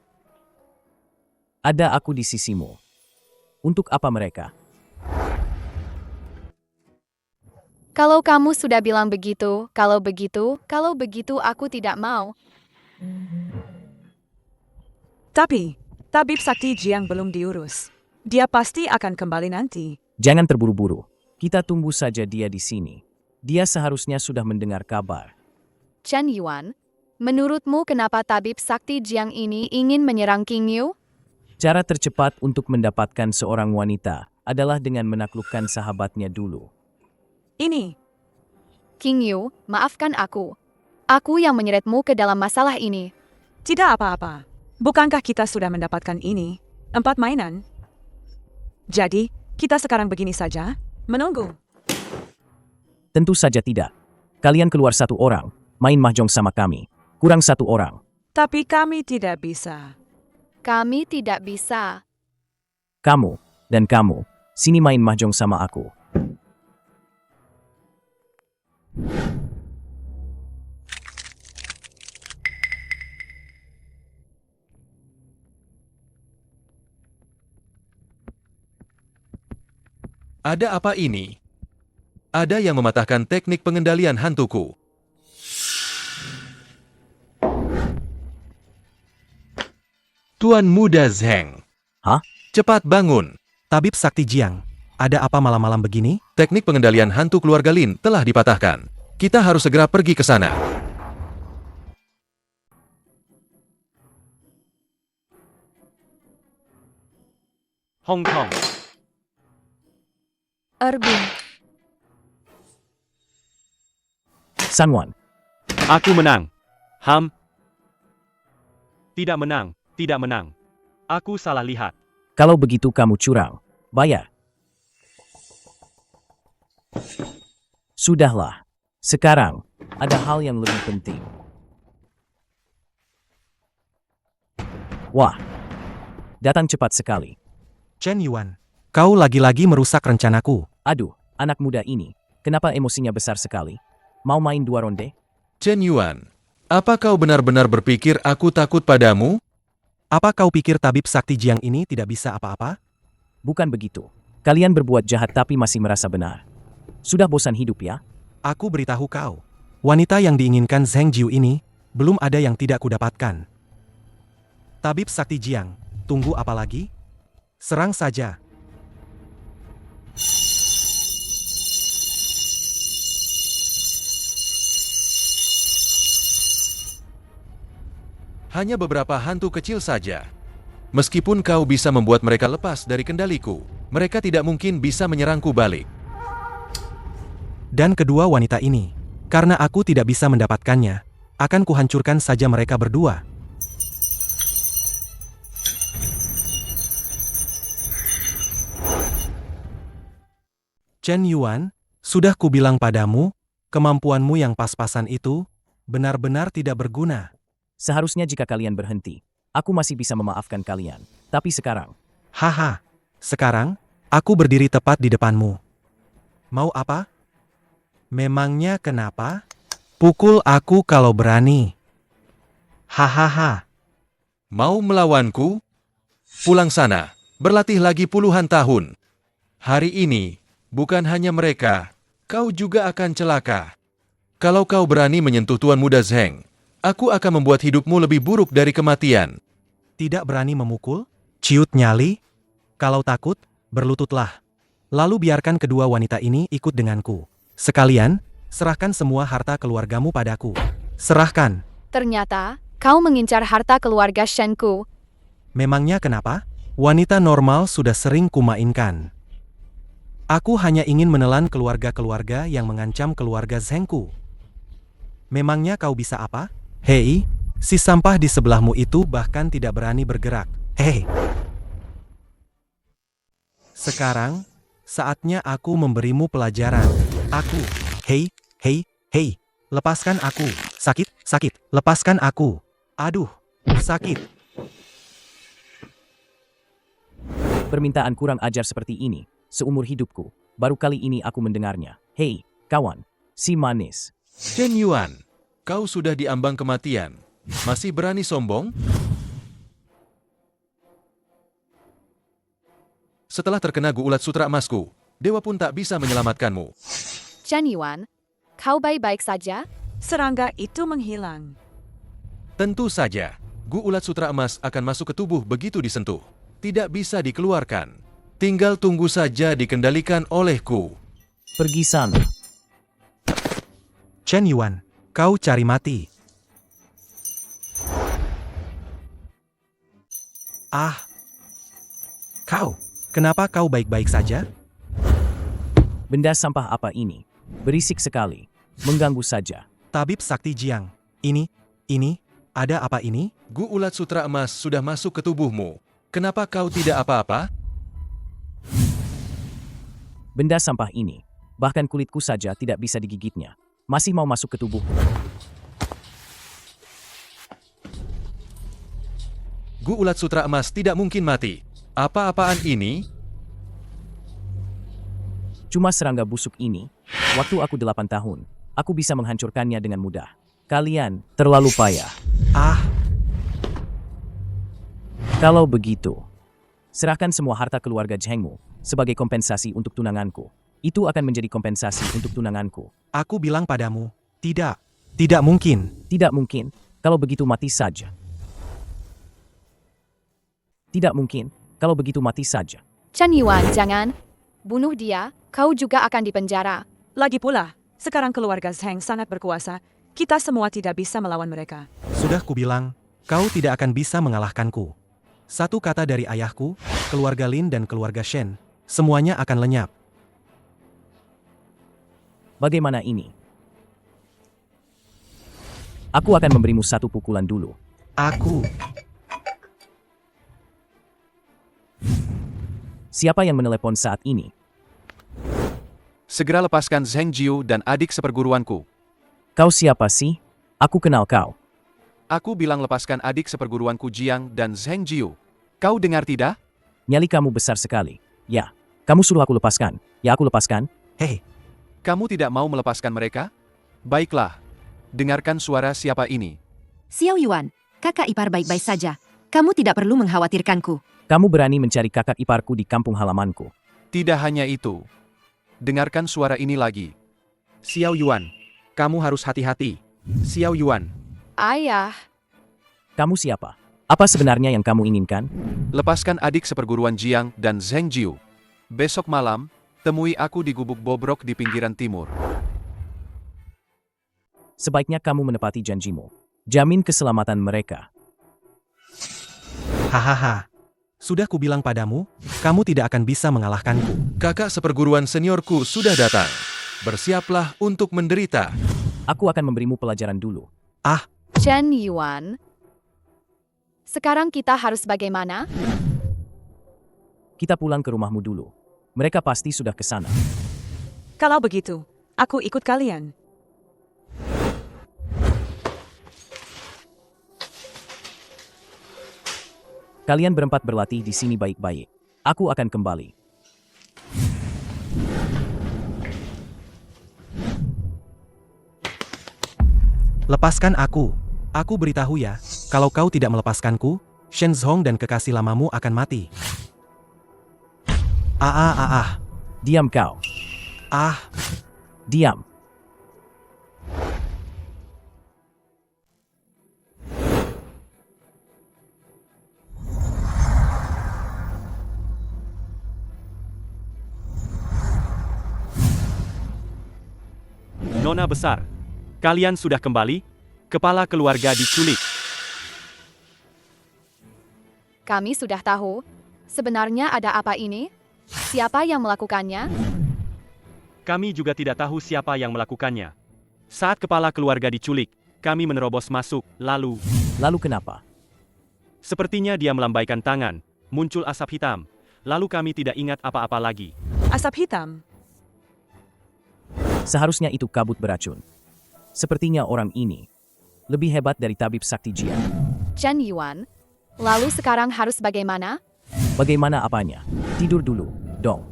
Speaker 2: Ada aku di sisimu. Untuk apa mereka?
Speaker 4: Kalau kamu sudah bilang begitu, kalau begitu aku tidak mau.
Speaker 12: Tapi, tabib sakti Jiang belum diurus. Dia pasti akan kembali nanti.
Speaker 2: Jangan terburu-buru. Kita tunggu saja dia di sini. Dia seharusnya sudah mendengar kabar.
Speaker 4: Chen Yuan, menurutmu kenapa tabib sakti Jiang ini ingin menyerang Qingyu?
Speaker 2: Cara tercepat untuk mendapatkan seorang wanita adalah dengan menaklukkan sahabatnya dulu.
Speaker 12: Ini.
Speaker 4: Qingyu, maafkan aku. Aku yang menyeretmu ke dalam masalah ini.
Speaker 12: Tidak apa-apa. Bukankah kita sudah mendapatkan ini? 4 mainan? Jadi, kita sekarang begini saja, menunggu.
Speaker 2: Tentu saja tidak. Kalian keluar 1 orang, main mahjong sama kami. Kurang 1 orang.
Speaker 12: Tapi kami tidak bisa.
Speaker 4: Kami tidak bisa.
Speaker 2: Kamu, dan kamu, sini main mahjong sama aku.
Speaker 5: Ada apa ini? Ada yang mematahkan teknik pengendalian hantuku. Tuan Muda Zheng.
Speaker 2: Hah?
Speaker 5: Cepat bangun.
Speaker 10: Tabib sakti Jiang, ada apa malam-malam begini?
Speaker 5: Teknik pengendalian hantu keluarga Lin telah dipatahkan. Kita harus segera pergi ke sana.
Speaker 6: Hong Kong.
Speaker 4: Erbin.
Speaker 2: Sanwan.
Speaker 6: Aku menang. Tidak menang, tidak menang. Aku salah lihat.
Speaker 2: Kalau begitu kamu curang. Bayar. Sudahlah. Sekarang, ada hal yang lebih penting. Wah. Datang cepat sekali.
Speaker 10: Chen Yuan, kau lagi-lagi merusak rencanaku.
Speaker 2: Aduh, anak muda ini. Kenapa emosinya besar sekali? Mau main 2 ronde?
Speaker 5: Chen Yuan, apa kau benar-benar berpikir aku takut padamu?
Speaker 10: Apa kau pikir tabib sakti Jiang ini tidak bisa apa-apa?
Speaker 2: Bukan begitu. Kalian berbuat jahat tapi masih merasa benar. Sudah bosan hidup ya?
Speaker 10: Aku beritahu kau, wanita yang diinginkan Zheng Jiu ini, belum ada yang tidak kudapatkan. Tabib sakti Jiang, tunggu apa lagi? Serang saja.
Speaker 5: Hanya beberapa hantu kecil saja. Meskipun kau bisa membuat mereka lepas dari kendaliku, mereka tidak mungkin bisa menyerangku balik.
Speaker 10: Dan kedua wanita ini, karena aku tidak bisa mendapatkannya, akan kuhancurkan saja mereka berdua. Chen Yuan, sudah kubilang padamu, kemampuanmu yang pas-pasan itu, benar-benar tidak berguna.
Speaker 2: Seharusnya jika kalian berhenti, aku masih bisa memaafkan kalian. Tapi sekarang...
Speaker 10: Haha, sekarang, aku berdiri tepat di depanmu. Mau apa? Memangnya kenapa? Pukul aku kalau berani. Hahaha.
Speaker 5: Mau melawanku? Pulang sana, berlatih lagi puluhan tahun. Hari ini, bukan hanya mereka, kau juga akan celaka. Kalau kau berani menyentuh Tuan Muda Zheng, aku akan membuat hidupmu lebih buruk dari kematian.
Speaker 10: Tidak berani memukul? Ciut nyali? Kalau takut, berlututlah. Lalu biarkan kedua wanita ini ikut denganku. Sekalian, serahkan semua harta keluargamu padaku. Serahkan.
Speaker 4: Ternyata, kau mengincar harta keluarga Shenku.
Speaker 10: Memangnya kenapa? Wanita normal sudah sering kumainkan. Aku hanya ingin menelan keluarga-keluarga yang mengancam keluarga Zhengku. Memangnya kau bisa apa? Hei, si sampah di sebelahmu itu bahkan tidak berani bergerak. Hei. Sekarang, saatnya aku memberimu pelajaran. Aku. Hei, hei, hei. Lepaskan aku. Sakit, sakit. Lepaskan aku. Aduh, sakit.
Speaker 2: Permintaan kurang ajar seperti ini, seumur hidupku, baru kali ini aku mendengarnya. Hei, kawan, si manis.
Speaker 5: Chen Yuan, kau sudah diambang kematian. Masih berani sombong? Setelah terkena guulat sutra emasku, dewa pun tak bisa menyelamatkanmu.
Speaker 4: Chen Yuan, kau baik-baik saja?
Speaker 12: Serangga itu menghilang.
Speaker 5: Tentu saja, guulat sutra emas akan masuk ke tubuh begitu disentuh. Tidak bisa dikeluarkan. Tinggal tunggu saja dikendalikan olehku.
Speaker 2: Pergi sana.
Speaker 10: Chen Yuan, kau cari mati. Ah. Kau, kenapa kau baik-baik saja?
Speaker 2: Benda sampah apa ini? Berisik sekali. Mengganggu saja.
Speaker 10: Tabib Sakti Jiang, ini, ada apa ini?
Speaker 5: Guulat sutra emas sudah masuk ke tubuhmu. Kenapa kau tidak apa-apa?
Speaker 2: Benda sampah ini, bahkan kulitku saja tidak bisa digigitnya. Masih mau masuk ke tubuhku.
Speaker 5: Guulat sutra emas tidak mungkin mati. Apa-apaan ini?
Speaker 2: Cuma serangga busuk ini. Waktu aku 8 tahun, aku bisa menghancurkannya dengan mudah. Kalian terlalu payah.
Speaker 10: Ah.
Speaker 2: Kalau begitu, serahkan semua harta keluarga Zhengmu sebagai kompensasi untuk tunanganku. Itu akan menjadi kompensasi untuk tunanganku.
Speaker 10: Aku bilang padamu, tidak mungkin.
Speaker 2: Tidak mungkin, kalau begitu mati saja. Tidak mungkin, kalau begitu mati saja.
Speaker 4: Chen Yuan, jangan. Bunuh dia, kau juga akan dipenjara.
Speaker 12: Lagi pula, sekarang keluarga Zheng sangat berkuasa. Kita semua tidak bisa melawan mereka.
Speaker 10: Sudah kubilang, kau tidak akan bisa mengalahkanku. Satu kata dari ayahku, keluarga Lin dan keluarga Shen, semuanya akan lenyap.
Speaker 2: Bagaimana ini? Aku akan memberimu satu pukulan dulu.
Speaker 10: Aku.
Speaker 2: Siapa yang menelepon saat ini?
Speaker 13: Segera lepaskan Zheng Jiu dan adik seperguruanku.
Speaker 2: Kau siapa sih? Aku kenal kau.
Speaker 13: Aku bilang lepaskan adik seperguruanku Jiang dan Zheng Jiu. Kau dengar tidak?
Speaker 2: Nyali kamu besar sekali. Ya, kamu suruh aku lepaskan. Ya aku lepaskan.
Speaker 10: Hei.
Speaker 13: Kamu tidak mau melepaskan mereka? Baiklah. Dengarkan suara siapa ini.
Speaker 1: Xiao Yuan, kakak ipar baik-baik saja. Kamu tidak perlu mengkhawatirkanku.
Speaker 2: Kamu berani mencari kakak iparku di kampung halamanku.
Speaker 13: Tidak hanya itu. Dengarkan suara ini lagi.
Speaker 5: Xiao Yuan, kamu harus hati-hati. Xiao Yuan.
Speaker 4: Ayah.
Speaker 2: Kamu siapa? Apa sebenarnya yang kamu inginkan?
Speaker 13: Lepaskan adik seperguruan Jiang dan Zheng Jiu. Besok malam, temui aku di gubuk bobrok di pinggiran timur.
Speaker 2: Sebaiknya kamu menepati janjimu. Jamin keselamatan mereka.
Speaker 10: Hahaha. Sudah kubilang padamu, kamu tidak akan bisa mengalahkanku.
Speaker 5: Kakak seperguruan seniorku sudah datang. Bersiaplah untuk menderita.
Speaker 2: Aku akan memberimu pelajaran dulu.
Speaker 10: Ah.
Speaker 4: Chen Yuan. Sekarang kita harus bagaimana?
Speaker 2: Kita pulang ke rumahmu dulu. Mereka pasti sudah ke sana.
Speaker 12: Kalau begitu, aku ikut kalian.
Speaker 2: Kalian berempat berlatih di sini baik-baik. Aku akan kembali.
Speaker 10: Lepaskan aku. Aku beritahu ya, kalau kau tidak melepaskanku, Shenzhong dan kekasih lamamu akan mati.
Speaker 2: Diam kau. Diam.
Speaker 6: Nona besar, kalian sudah kembali? Kepala keluarga diculik.
Speaker 4: Kami sudah tahu. Sebenarnya ada apa ini? Siapa yang melakukannya?
Speaker 6: Kami juga tidak tahu siapa yang melakukannya. Saat kepala keluarga diculik, kami menerobos masuk, lalu...
Speaker 2: Lalu kenapa?
Speaker 6: Sepertinya dia melambaikan tangan, muncul asap hitam, lalu kami tidak ingat apa-apa lagi.
Speaker 12: Asap hitam.
Speaker 2: Seharusnya itu kabut beracun. Sepertinya orang ini lebih hebat dari tabib sakti Jia.
Speaker 4: Chen Yuan. Lalu sekarang harus bagaimana?
Speaker 2: Bagaimana apanya? Tidur dulu, dong.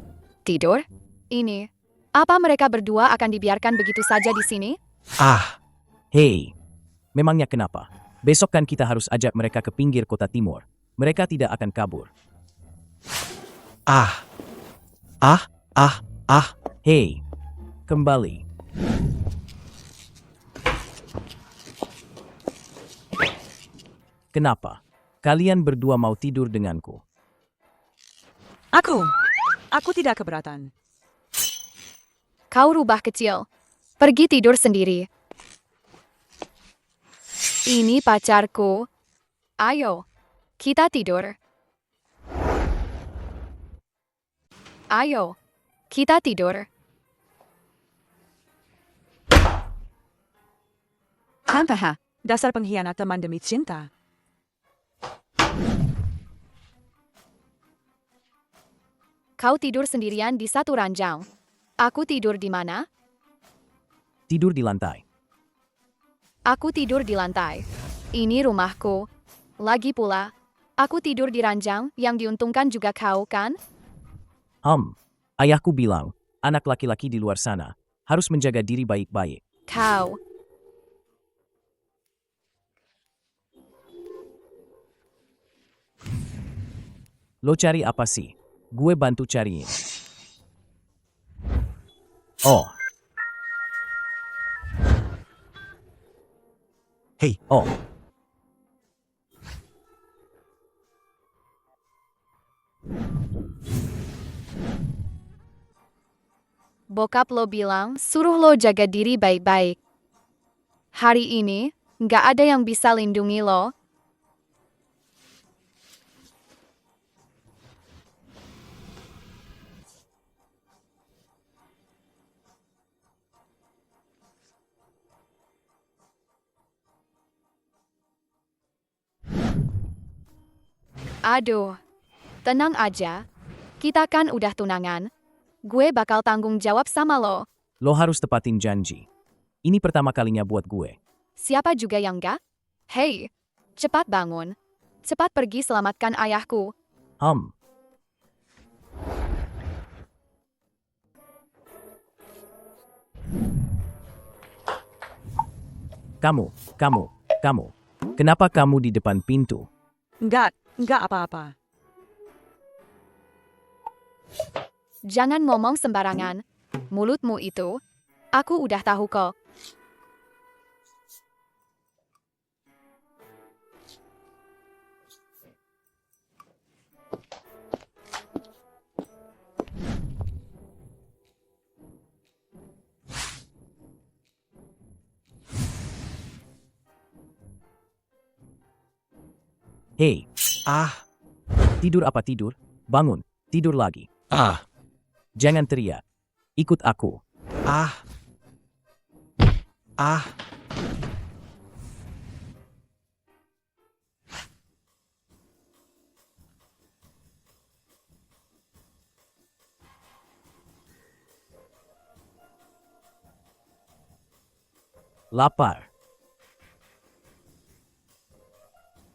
Speaker 4: Tidur? Ini. Apa mereka berdua akan dibiarkan begitu saja di sini?
Speaker 2: Hei, memangnya kenapa? Besok kan kita harus ajak mereka ke pinggir kota timur. Mereka tidak akan kabur. Hei, kembali. Kenapa? Kalian berdua mau tidur denganku?
Speaker 12: Aku tidak keberatan.
Speaker 4: Kau rubah kecil. Pergi tidur sendiri. Ini pacarku. Ayo, kita tidur. Ayo, kita tidur.
Speaker 12: Hampaha, dasar pengkhianat teman demi cinta.
Speaker 4: Kau tidur sendirian di satu ranjang. Aku tidur di mana?
Speaker 2: Tidur di lantai.
Speaker 4: Aku tidur di lantai. Ini rumahku. Lagi pula, aku tidur di ranjang yang diuntungkan juga kau, kan?
Speaker 2: Ayahku bilang, anak laki-laki di luar sana harus menjaga diri baik-baik.
Speaker 4: Kau.
Speaker 2: Lo cari apa sih? Gue bantu cariin. Oh.
Speaker 10: Hei.
Speaker 2: Oh.
Speaker 4: Bokap lo bilang, suruh lo jaga diri baik-baik. Hari ini, nggak ada yang bisa lindungi lo. Aduh, tenang aja. Kita kan udah tunangan. Gue bakal tanggung jawab sama lo.
Speaker 2: Lo harus tepatin janji. Ini pertama kalinya buat gue.
Speaker 4: Siapa juga yang enggak? Hei, cepat bangun. Cepat pergi selamatkan ayahku.
Speaker 2: Kamu. Kenapa kamu di depan pintu?
Speaker 12: Enggak apa-apa.
Speaker 4: Jangan ngomong sembarangan. Mulutmu itu, aku udah tahu kok.
Speaker 2: Hei. Tidur apa tidur? Bangun, tidur lagi. Jangan teriak. Ikut aku. Lapar.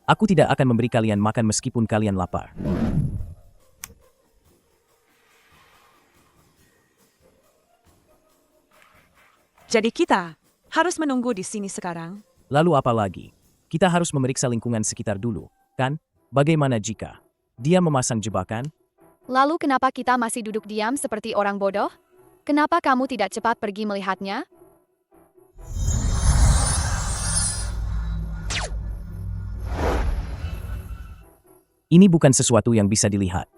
Speaker 2: Aku tidak akan memberi kalian makan meskipun kalian lapar.
Speaker 12: Jadi kita harus menunggu di sini sekarang.
Speaker 2: Lalu apa lagi? Kita harus memeriksa lingkungan sekitar dulu, kan? Bagaimana jika dia memasang jebakan?
Speaker 4: Lalu kenapa kita masih duduk diam seperti orang bodoh? Kenapa kamu tidak cepat pergi melihatnya?
Speaker 2: Ini bukan sesuatu yang bisa dilihat.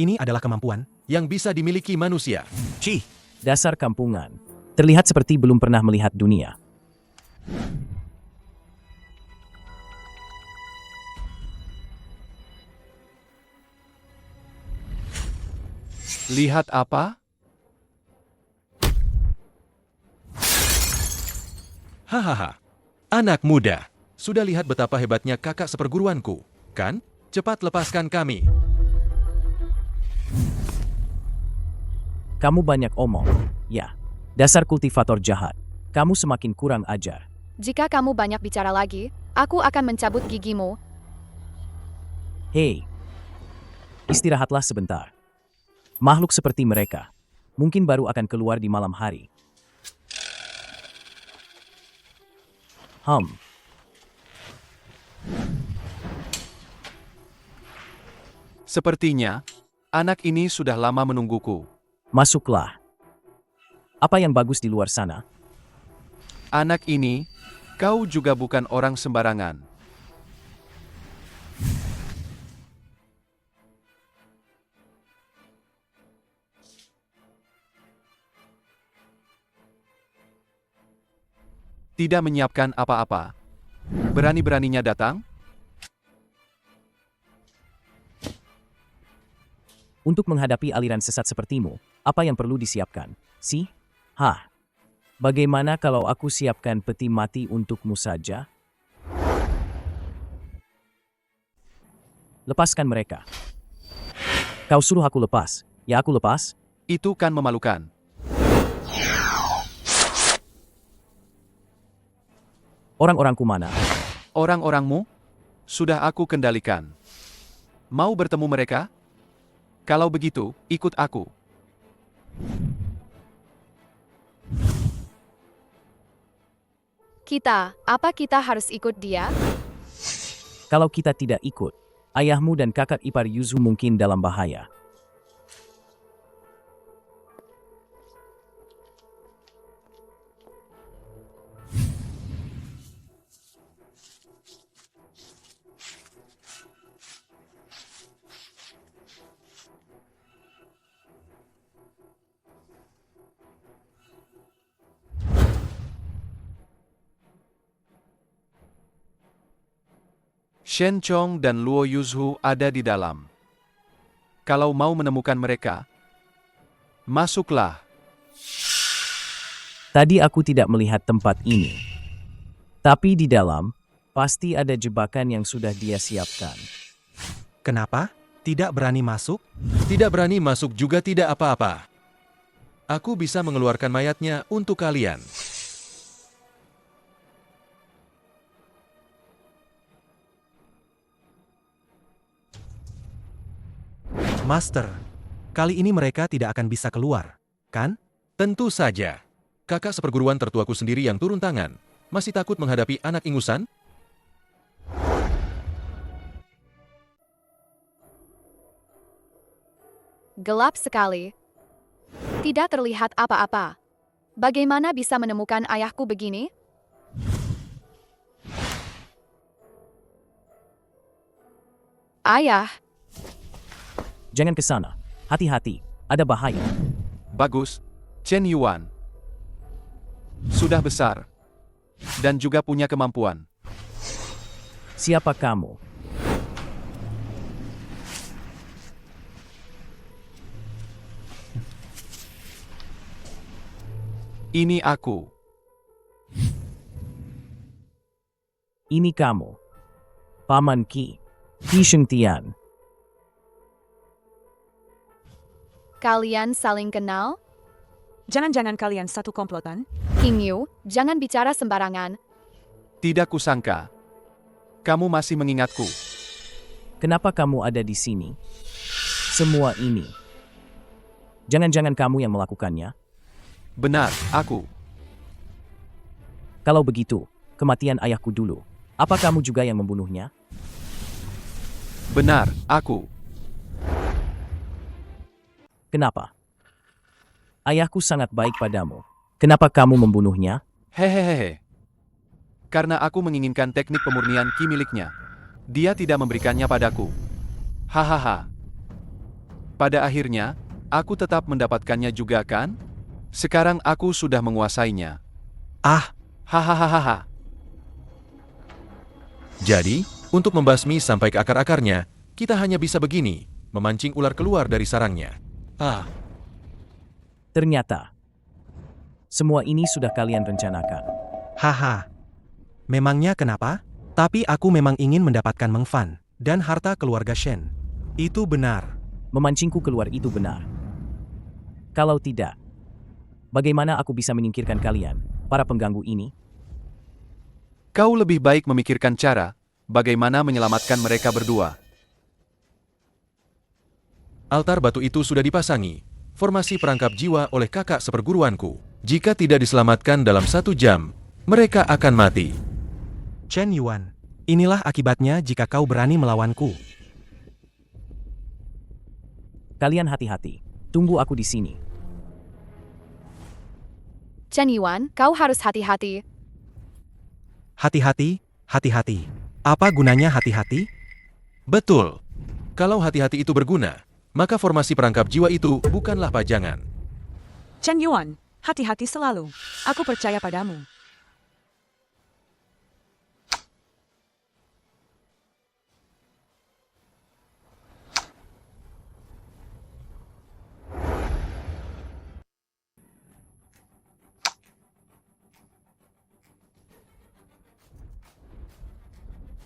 Speaker 10: Ini adalah kemampuan
Speaker 5: yang bisa dimiliki manusia.
Speaker 10: Cih,
Speaker 2: Dasar kampungan. Terlihat seperti belum pernah melihat dunia.
Speaker 13: Lihat apa?
Speaker 5: Hahaha. Anak muda, sudah lihat betapa hebatnya kakak seperguruanku, kan? Cepat lepaskan kami.
Speaker 2: Kamu banyak omong. Ya, dasar kultivator jahat. Kamu semakin kurang ajar.
Speaker 4: Jika kamu banyak bicara lagi, aku akan mencabut gigimu.
Speaker 2: Hei, istirahatlah sebentar. Makhluk seperti mereka mungkin baru akan keluar di malam hari.
Speaker 13: Sepertinya, anak ini sudah lama menungguku.
Speaker 2: Masuklah. Apa yang bagus di luar sana?
Speaker 13: Anak ini, kau juga bukan orang sembarangan. Tidak menyiapkan apa-apa. Berani-beraninya datang?
Speaker 2: Untuk menghadapi aliran sesat sepertimu, apa yang perlu disiapkan? Bagaimana kalau aku siapkan peti mati untukmu saja? Lepaskan mereka. Kau suruh aku lepas, ya aku lepas?
Speaker 13: Itu kan memalukan.
Speaker 2: Orang-orangku mana?
Speaker 13: Orang-orangmu? Sudah aku kendalikan. Mau bertemu mereka? Kalau begitu, ikut aku.
Speaker 4: Apa kita harus ikut dia?
Speaker 2: Kalau kita tidak ikut, ayahmu dan kakak ipar Yuzu mungkin dalam bahaya.
Speaker 13: Shen Chong dan Luo Yuzhu ada di dalam. Kalau mau menemukan mereka, masuklah.
Speaker 2: Tadi aku tidak melihat tempat ini. Tapi di dalam, pasti ada jebakan yang sudah dia siapkan.
Speaker 10: kenapa? Tidak berani masuk?
Speaker 5: Tidak berani masuk juga tidak apa-apa. Aku bisa mengeluarkan mayatnya untuk kalian.
Speaker 10: Master, kali ini mereka tidak akan bisa keluar, kan?
Speaker 5: Tentu saja. Kakak seperguruan tertuaku sendiri yang turun tangan. Masih takut menghadapi anak ingusan?
Speaker 4: Gelap sekali. Tidak terlihat apa-apa. Bagaimana bisa menemukan ayahku begini? Ayah,
Speaker 2: Jangan ke sana. Hati-hati. Ada bahaya.
Speaker 13: Bagus, Chen Yuan. Sudah besar. Dan juga punya kemampuan.
Speaker 2: Siapa kamu?
Speaker 13: Ini aku.
Speaker 2: Ini kamu. Paman Qi. Qi Shengtian.
Speaker 4: kalian saling kenal?
Speaker 12: Jangan-jangan kalian satu komplotan?
Speaker 4: King Yu, jangan bicara sembarangan.
Speaker 13: Tidak kusangka. Kamu masih mengingatku.
Speaker 2: Kenapa kamu ada di sini? Semua ini. Jangan-jangan kamu yang melakukannya?
Speaker 13: Benar, aku.
Speaker 2: Kalau begitu, kematian ayahku dulu. Apa kamu juga yang membunuhnya?
Speaker 13: Benar, aku.
Speaker 2: Kenapa? Ayahku sangat baik padamu. Kenapa kamu membunuhnya?
Speaker 13: Hehehe. Karena aku menginginkan teknik pemurnian ki miliknya. Dia tidak memberikannya padaku. Hahaha. Pada akhirnya, aku tetap mendapatkannya juga kan? Sekarang aku sudah menguasainya.
Speaker 10: Ah,
Speaker 13: Hahaha.
Speaker 5: Jadi, untuk membasmi sampai ke akar-akarnya, kita hanya bisa begini, memancing ular keluar dari sarangnya. Ah,
Speaker 2: Ternyata, semua ini sudah kalian rencanakan.
Speaker 10: haha. Memangnya kenapa? Tapi aku memang ingin mendapatkan Meng Fan dan harta keluarga Shen. Itu benar.
Speaker 2: Memancingku keluar itu benar. Kalau tidak, bagaimana aku bisa menyingkirkan kalian, para pengganggu ini?
Speaker 13: Kau lebih baik memikirkan cara bagaimana menyelamatkan mereka berdua.
Speaker 5: altar batu itu sudah dipasangi. Formasi perangkap jiwa oleh kakak seperguruanku. Jika tidak diselamatkan dalam 1 jam, mereka akan mati.
Speaker 10: Chen Yuan, inilah akibatnya jika kau berani melawanku.
Speaker 2: Kalian hati-hati. Tunggu aku di sini.
Speaker 4: Chen Yuan, kau harus hati-hati.
Speaker 10: Hati-hati, hati-hati. Apa gunanya hati-hati?
Speaker 5: Betul. Kalau hati-hati itu berguna, maka formasi perangkap jiwa itu bukanlah pajangan.
Speaker 12: Chen Yuan, hati-hati selalu. Aku percaya padamu.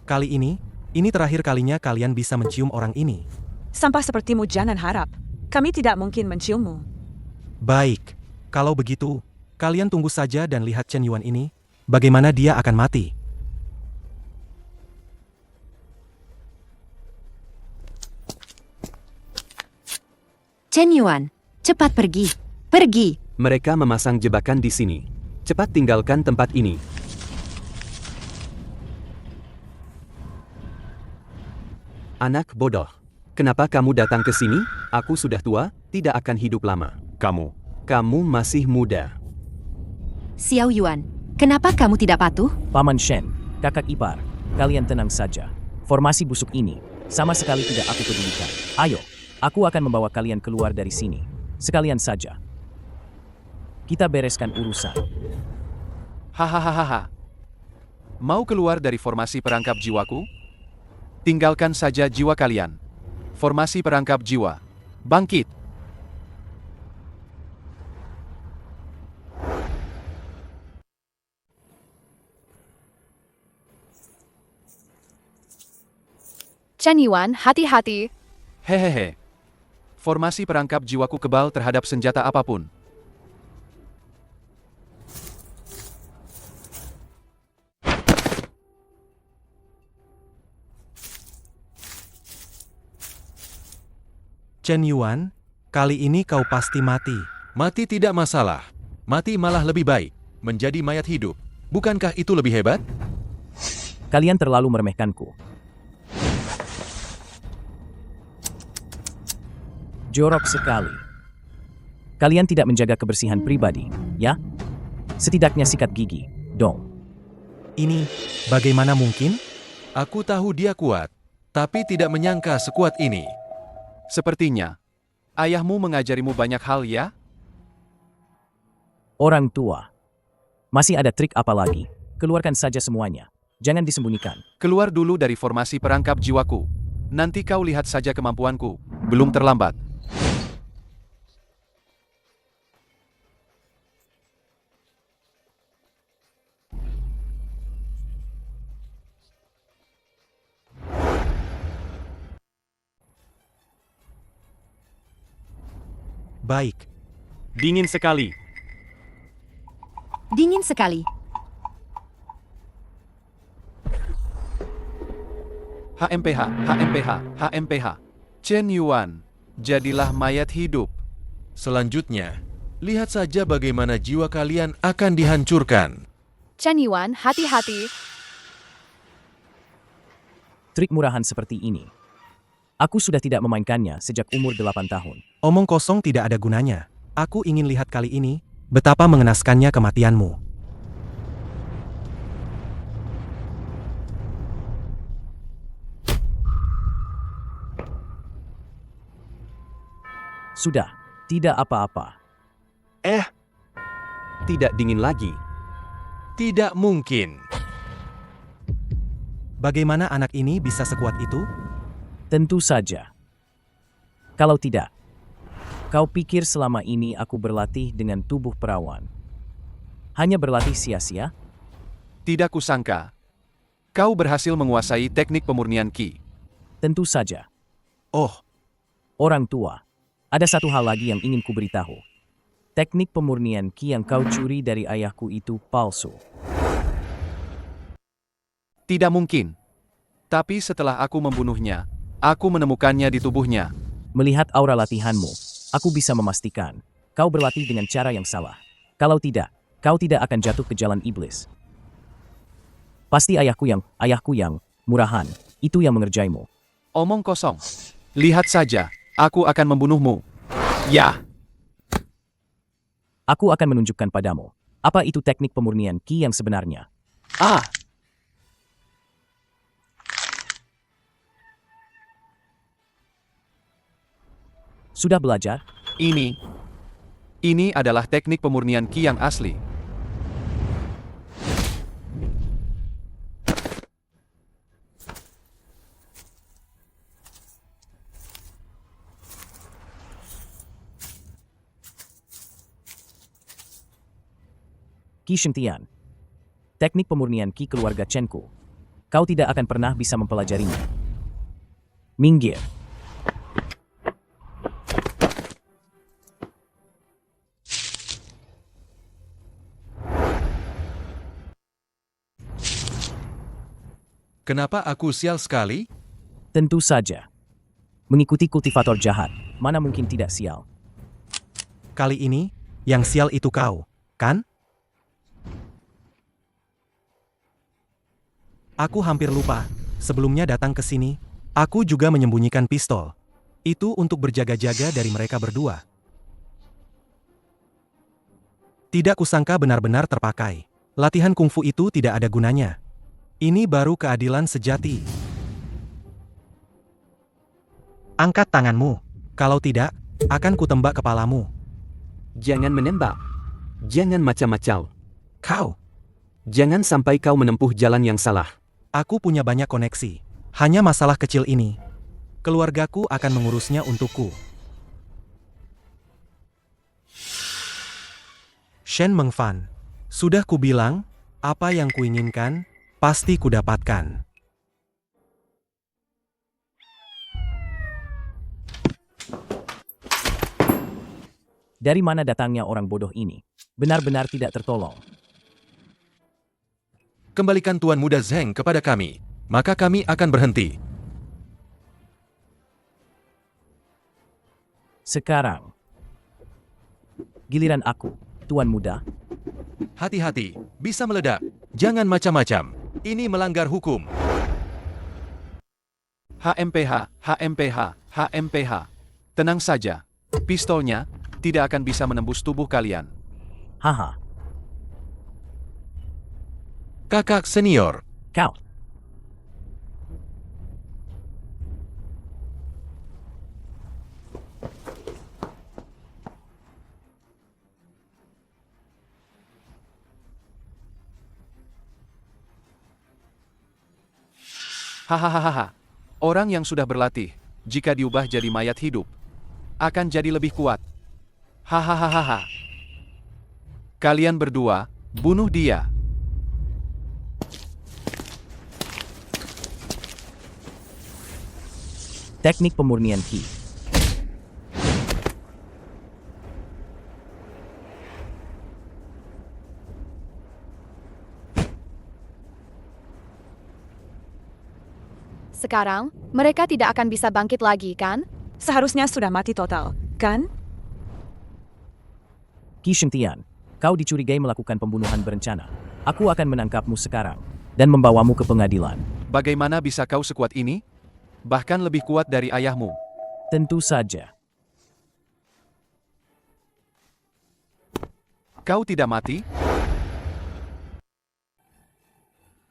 Speaker 10: Kali ini terakhir kalinya kalian bisa mencium orang ini.
Speaker 12: Sampah sepertimu jangan harap. Kami tidak mungkin menciummu.
Speaker 10: Baik, kalau begitu, kalian tunggu saja dan lihat Chen Yuan ini, bagaimana dia akan mati.
Speaker 1: Chen Yuan, cepat pergi. Pergi.
Speaker 11: Mereka memasang jebakan di sini. Cepat tinggalkan tempat ini. Anak bodoh. Kenapa kamu datang ke sini? Aku sudah tua, tidak akan hidup lama. Kamu masih muda.
Speaker 1: Xiao Yuan, kenapa kamu tidak patuh?
Speaker 2: Paman Shen, kakak ipar, kalian tenang saja. Formasi busuk ini, sama sekali tidak aku pedulikan. Ayo, aku akan membawa kalian keluar dari sini. Sekalian saja. Kita bereskan urusan.
Speaker 13: Hahaha. Mau keluar dari formasi perangkap jiwaku? Tinggalkan saja jiwa kalian. Formasi perangkap jiwa. Bangkit.
Speaker 4: Chen Yuan, hati-hati.
Speaker 13: Hehehe. Formasi perangkap jiwaku kebal terhadap senjata apapun.
Speaker 10: Chen Yuan, kali ini kau pasti mati.
Speaker 5: Mati tidak masalah. Mati malah lebih baik. Menjadi mayat hidup. Bukankah itu lebih hebat?
Speaker 2: Kalian terlalu meremehkanku. Jorok sekali. Kalian tidak menjaga kebersihan pribadi, ya? Setidaknya sikat gigi, dong.
Speaker 10: Ini, bagaimana mungkin?
Speaker 5: Aku tahu dia kuat, tapi tidak menyangka sekuat ini.
Speaker 13: Sepertinya, ayahmu mengajarimu banyak hal ya?
Speaker 2: Orang tua. Masih ada trik apa lagi? Keluarkan saja semuanya. Jangan disembunyikan.
Speaker 13: Keluar dulu dari formasi perangkap jiwaku. Nanti kau lihat saja kemampuanku. Belum terlambat.
Speaker 10: Baik.
Speaker 6: Dingin sekali.
Speaker 1: Dingin sekali.
Speaker 13: HMPH, HMPH, HMPH. Chen Yuan, jadilah mayat hidup.
Speaker 5: Selanjutnya, lihat saja bagaimana jiwa kalian akan dihancurkan.
Speaker 4: Chen Yuan, hati-hati.
Speaker 2: Trik murahan seperti ini. Aku sudah tidak memainkannya sejak umur 8 tahun.
Speaker 10: Omong kosong tidak ada gunanya. Aku ingin lihat kali ini, betapa mengenaskannya kematianmu.
Speaker 2: Sudah, tidak apa-apa.
Speaker 11: Tidak dingin lagi.
Speaker 13: Tidak mungkin.
Speaker 10: Bagaimana anak ini bisa sekuat itu?
Speaker 2: Tentu saja. Kalau tidak, kau pikir selama ini aku berlatih dengan tubuh perawan? Hanya berlatih sia-sia?
Speaker 13: Tidak kusangka. Kau berhasil menguasai teknik pemurnian Qi.
Speaker 2: Tentu saja.
Speaker 10: Oh,
Speaker 2: Orang tua, ada satu hal lagi yang ingin kuberitahu. Teknik pemurnian Qi yang kau curi dari ayahku itu palsu.
Speaker 13: Tidak mungkin. Tapi setelah aku membunuhnya, aku menemukannya di tubuhnya.
Speaker 2: Melihat aura latihanmu, aku bisa memastikan kau berlatih dengan cara yang salah. Kalau tidak, kau tidak akan jatuh ke jalan iblis. Pasti ayahku yang murahan, itu yang mengerjaimu.
Speaker 13: Omong kosong. Lihat saja, aku akan membunuhmu. Ya.
Speaker 2: Aku akan menunjukkan padamu, apa itu teknik pemurnian Qi yang sebenarnya. Sudah belajar?
Speaker 13: Ini adalah teknik pemurnian Qi yang asli.
Speaker 2: Qi Shengtian. Teknik pemurnian Qi keluarga Chenku. Kau tidak akan pernah bisa mempelajarinya. Minggir.
Speaker 13: Kenapa aku sial sekali?
Speaker 2: Tentu saja. Mengikuti kultivator jahat, mana mungkin tidak sial.
Speaker 10: kali ini, yang sial itu kau, kan? Aku hampir lupa. Sebelumnya datang ke sini, aku juga menyembunyikan pistol. Itu untuk berjaga-jaga dari mereka berdua. Tidak kusangka benar-benar terpakai. Latihan kungfu itu tidak ada gunanya. Ini baru keadilan sejati. Angkat tanganmu. Kalau tidak, akan kutembak kepalamu.
Speaker 11: Jangan menembak. Jangan macam-macam.
Speaker 10: Kau.
Speaker 11: Jangan sampai kau menempuh jalan yang salah.
Speaker 10: Aku punya banyak koneksi. Hanya masalah kecil ini. Keluargaku akan mengurusnya untukku. Shen Mengfan. Sudah kubilang, apa yang kuinginkan, pasti kudapatkan.
Speaker 2: Dari mana datangnya orang bodoh ini? Benar-benar tidak tertolong.
Speaker 13: Kembalikan Tuan Muda Zheng kepada kami, maka kami akan berhenti.
Speaker 2: Sekarang, giliran aku, Tuan Muda.
Speaker 13: Hati-hati, bisa meledak. Jangan macam-macam. Ini melanggar hukum. HMPH, HMPH, HMPH. Tenang saja. Pistolnya tidak akan bisa menembus tubuh kalian.
Speaker 2: Haha.
Speaker 13: Kakak senior.
Speaker 2: Kau.
Speaker 13: Hahaha. Orang yang sudah berlatih, jika diubah jadi mayat hidup, akan jadi lebih kuat. Hahaha. Kalian berdua, bunuh dia.
Speaker 2: Teknik pemurnian Qi.
Speaker 4: Sekarang, mereka tidak akan bisa bangkit lagi, kan?
Speaker 12: Seharusnya sudah mati total, kan?
Speaker 2: Qi Shengtian, kau dicurigai melakukan pembunuhan berencana. Aku akan menangkapmu sekarang dan membawamu ke pengadilan.
Speaker 13: Bagaimana bisa kau sekuat ini? Bahkan lebih kuat dari ayahmu.
Speaker 2: Tentu saja.
Speaker 13: Kau tidak mati?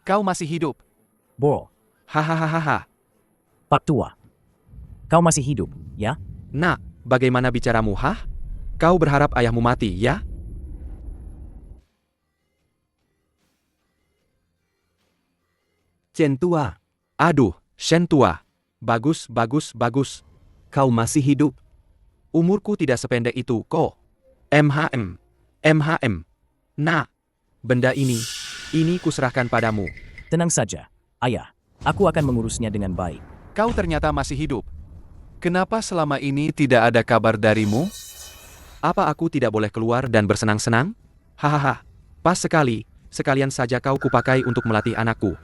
Speaker 13: Kau masih hidup.
Speaker 2: Bo,
Speaker 13: Hahaha.
Speaker 2: Pak Tua. Kau masih hidup, ya?
Speaker 13: Nak, bagaimana bicaramu, hah? Kau berharap ayahmu mati, ya?
Speaker 11: Chen Tua,
Speaker 13: Aduh, Shen Tua. Bagus, bagus, bagus.
Speaker 11: kau masih hidup.
Speaker 13: Umurku tidak sependek itu, kok. MHM. MHM. Nah, benda ini kuserahkan padamu.
Speaker 2: Tenang saja, ayah. Aku akan mengurusnya dengan baik.
Speaker 13: Kau ternyata masih hidup. Kenapa selama ini tidak ada kabar darimu? Apa aku tidak boleh keluar dan bersenang-senang? Hahaha, pas sekali. Sekalian saja kau kupakai untuk melatih anakku.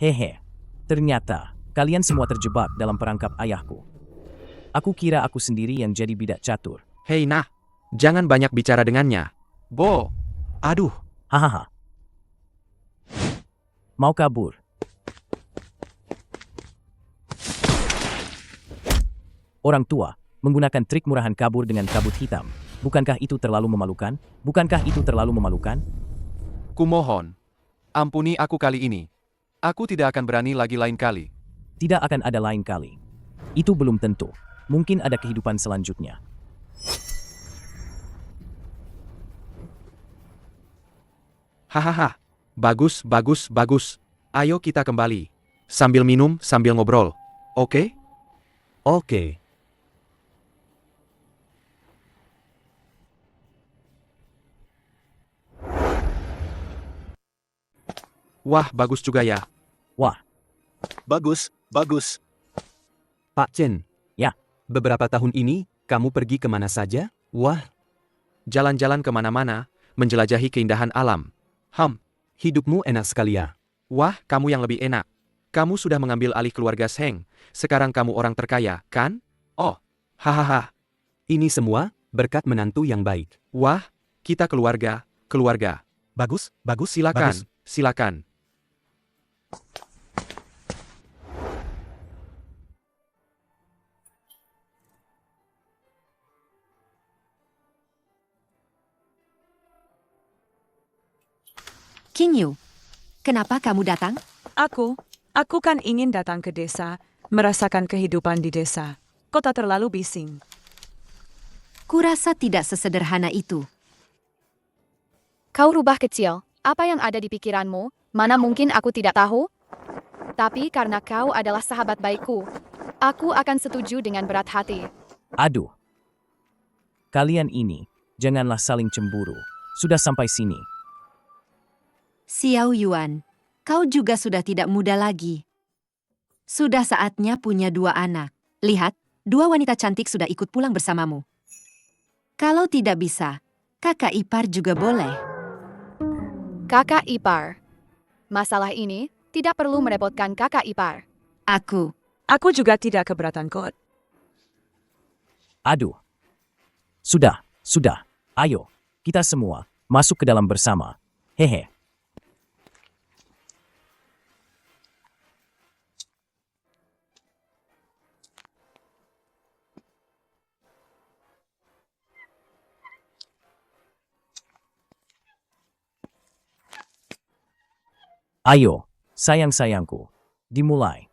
Speaker 2: Hehe. Ternyata, kalian semua terjebak dalam perangkap ayahku. Aku kira aku sendiri yang jadi bidak catur.
Speaker 13: Hei nah, jangan banyak bicara dengannya. Bo,
Speaker 10: Aduh,
Speaker 2: Hahaha. Mau kabur? Orang tua menggunakan trik murahan kabur dengan kabut hitam. Bukankah itu terlalu memalukan? Bukankah itu terlalu memalukan?
Speaker 13: kumohon. Ampuni aku kali ini. Aku tidak akan berani lagi lain kali.
Speaker 2: Tidak akan ada lain kali. Itu belum tentu. Mungkin ada kehidupan selanjutnya.
Speaker 13: Hahaha. Bagus, bagus, bagus. Ayo kita kembali. Sambil minum, sambil ngobrol. Oke?
Speaker 11: Oke.
Speaker 13: Wah, bagus juga ya.
Speaker 2: Wah,
Speaker 3: Bagus, bagus.
Speaker 11: Pak Chen.
Speaker 2: Ya.
Speaker 11: Beberapa tahun ini, kamu pergi kemana saja? Wah,
Speaker 13: Jalan-jalan kemana-mana, menjelajahi keindahan alam.
Speaker 11: hidupmu enak sekali ya.
Speaker 13: Wah, kamu yang lebih enak. Kamu sudah mengambil alih keluarga Sheng. Sekarang kamu orang terkaya, kan? Oh, hahaha.
Speaker 11: Ini semua berkat menantu yang baik.
Speaker 13: Wah, kita keluarga.
Speaker 10: bagus, bagus,
Speaker 13: Silakan,
Speaker 10: bagus.
Speaker 13: silakan.
Speaker 1: King Yu, kenapa kamu datang?
Speaker 12: Aku kan ingin datang ke desa, merasakan kehidupan di desa. Kota terlalu bising.
Speaker 1: Kurasa tidak sesederhana itu.
Speaker 4: Kau rubah kecil. Apa yang ada di pikiranmu? Mana mungkin aku tidak tahu? Tapi karena kau adalah sahabat baikku, aku akan setuju dengan berat hati.
Speaker 2: aduh. Kalian ini, janganlah saling cemburu. Sudah sampai sini.
Speaker 1: Xiao Yuan, kau juga sudah tidak muda lagi. Sudah saatnya punya 2 anak. Lihat, 2 wanita cantik sudah ikut pulang bersamamu. Kalau tidak bisa, kakak ipar juga boleh.
Speaker 4: Kakak ipar. Masalah ini tidak perlu merepotkan kakak ipar.
Speaker 12: Aku juga tidak keberatan kok.
Speaker 2: Aduh. Sudah. Ayo, kita semua masuk ke dalam bersama. Hehe. Ayo, sayang-sayangku. Dimulai.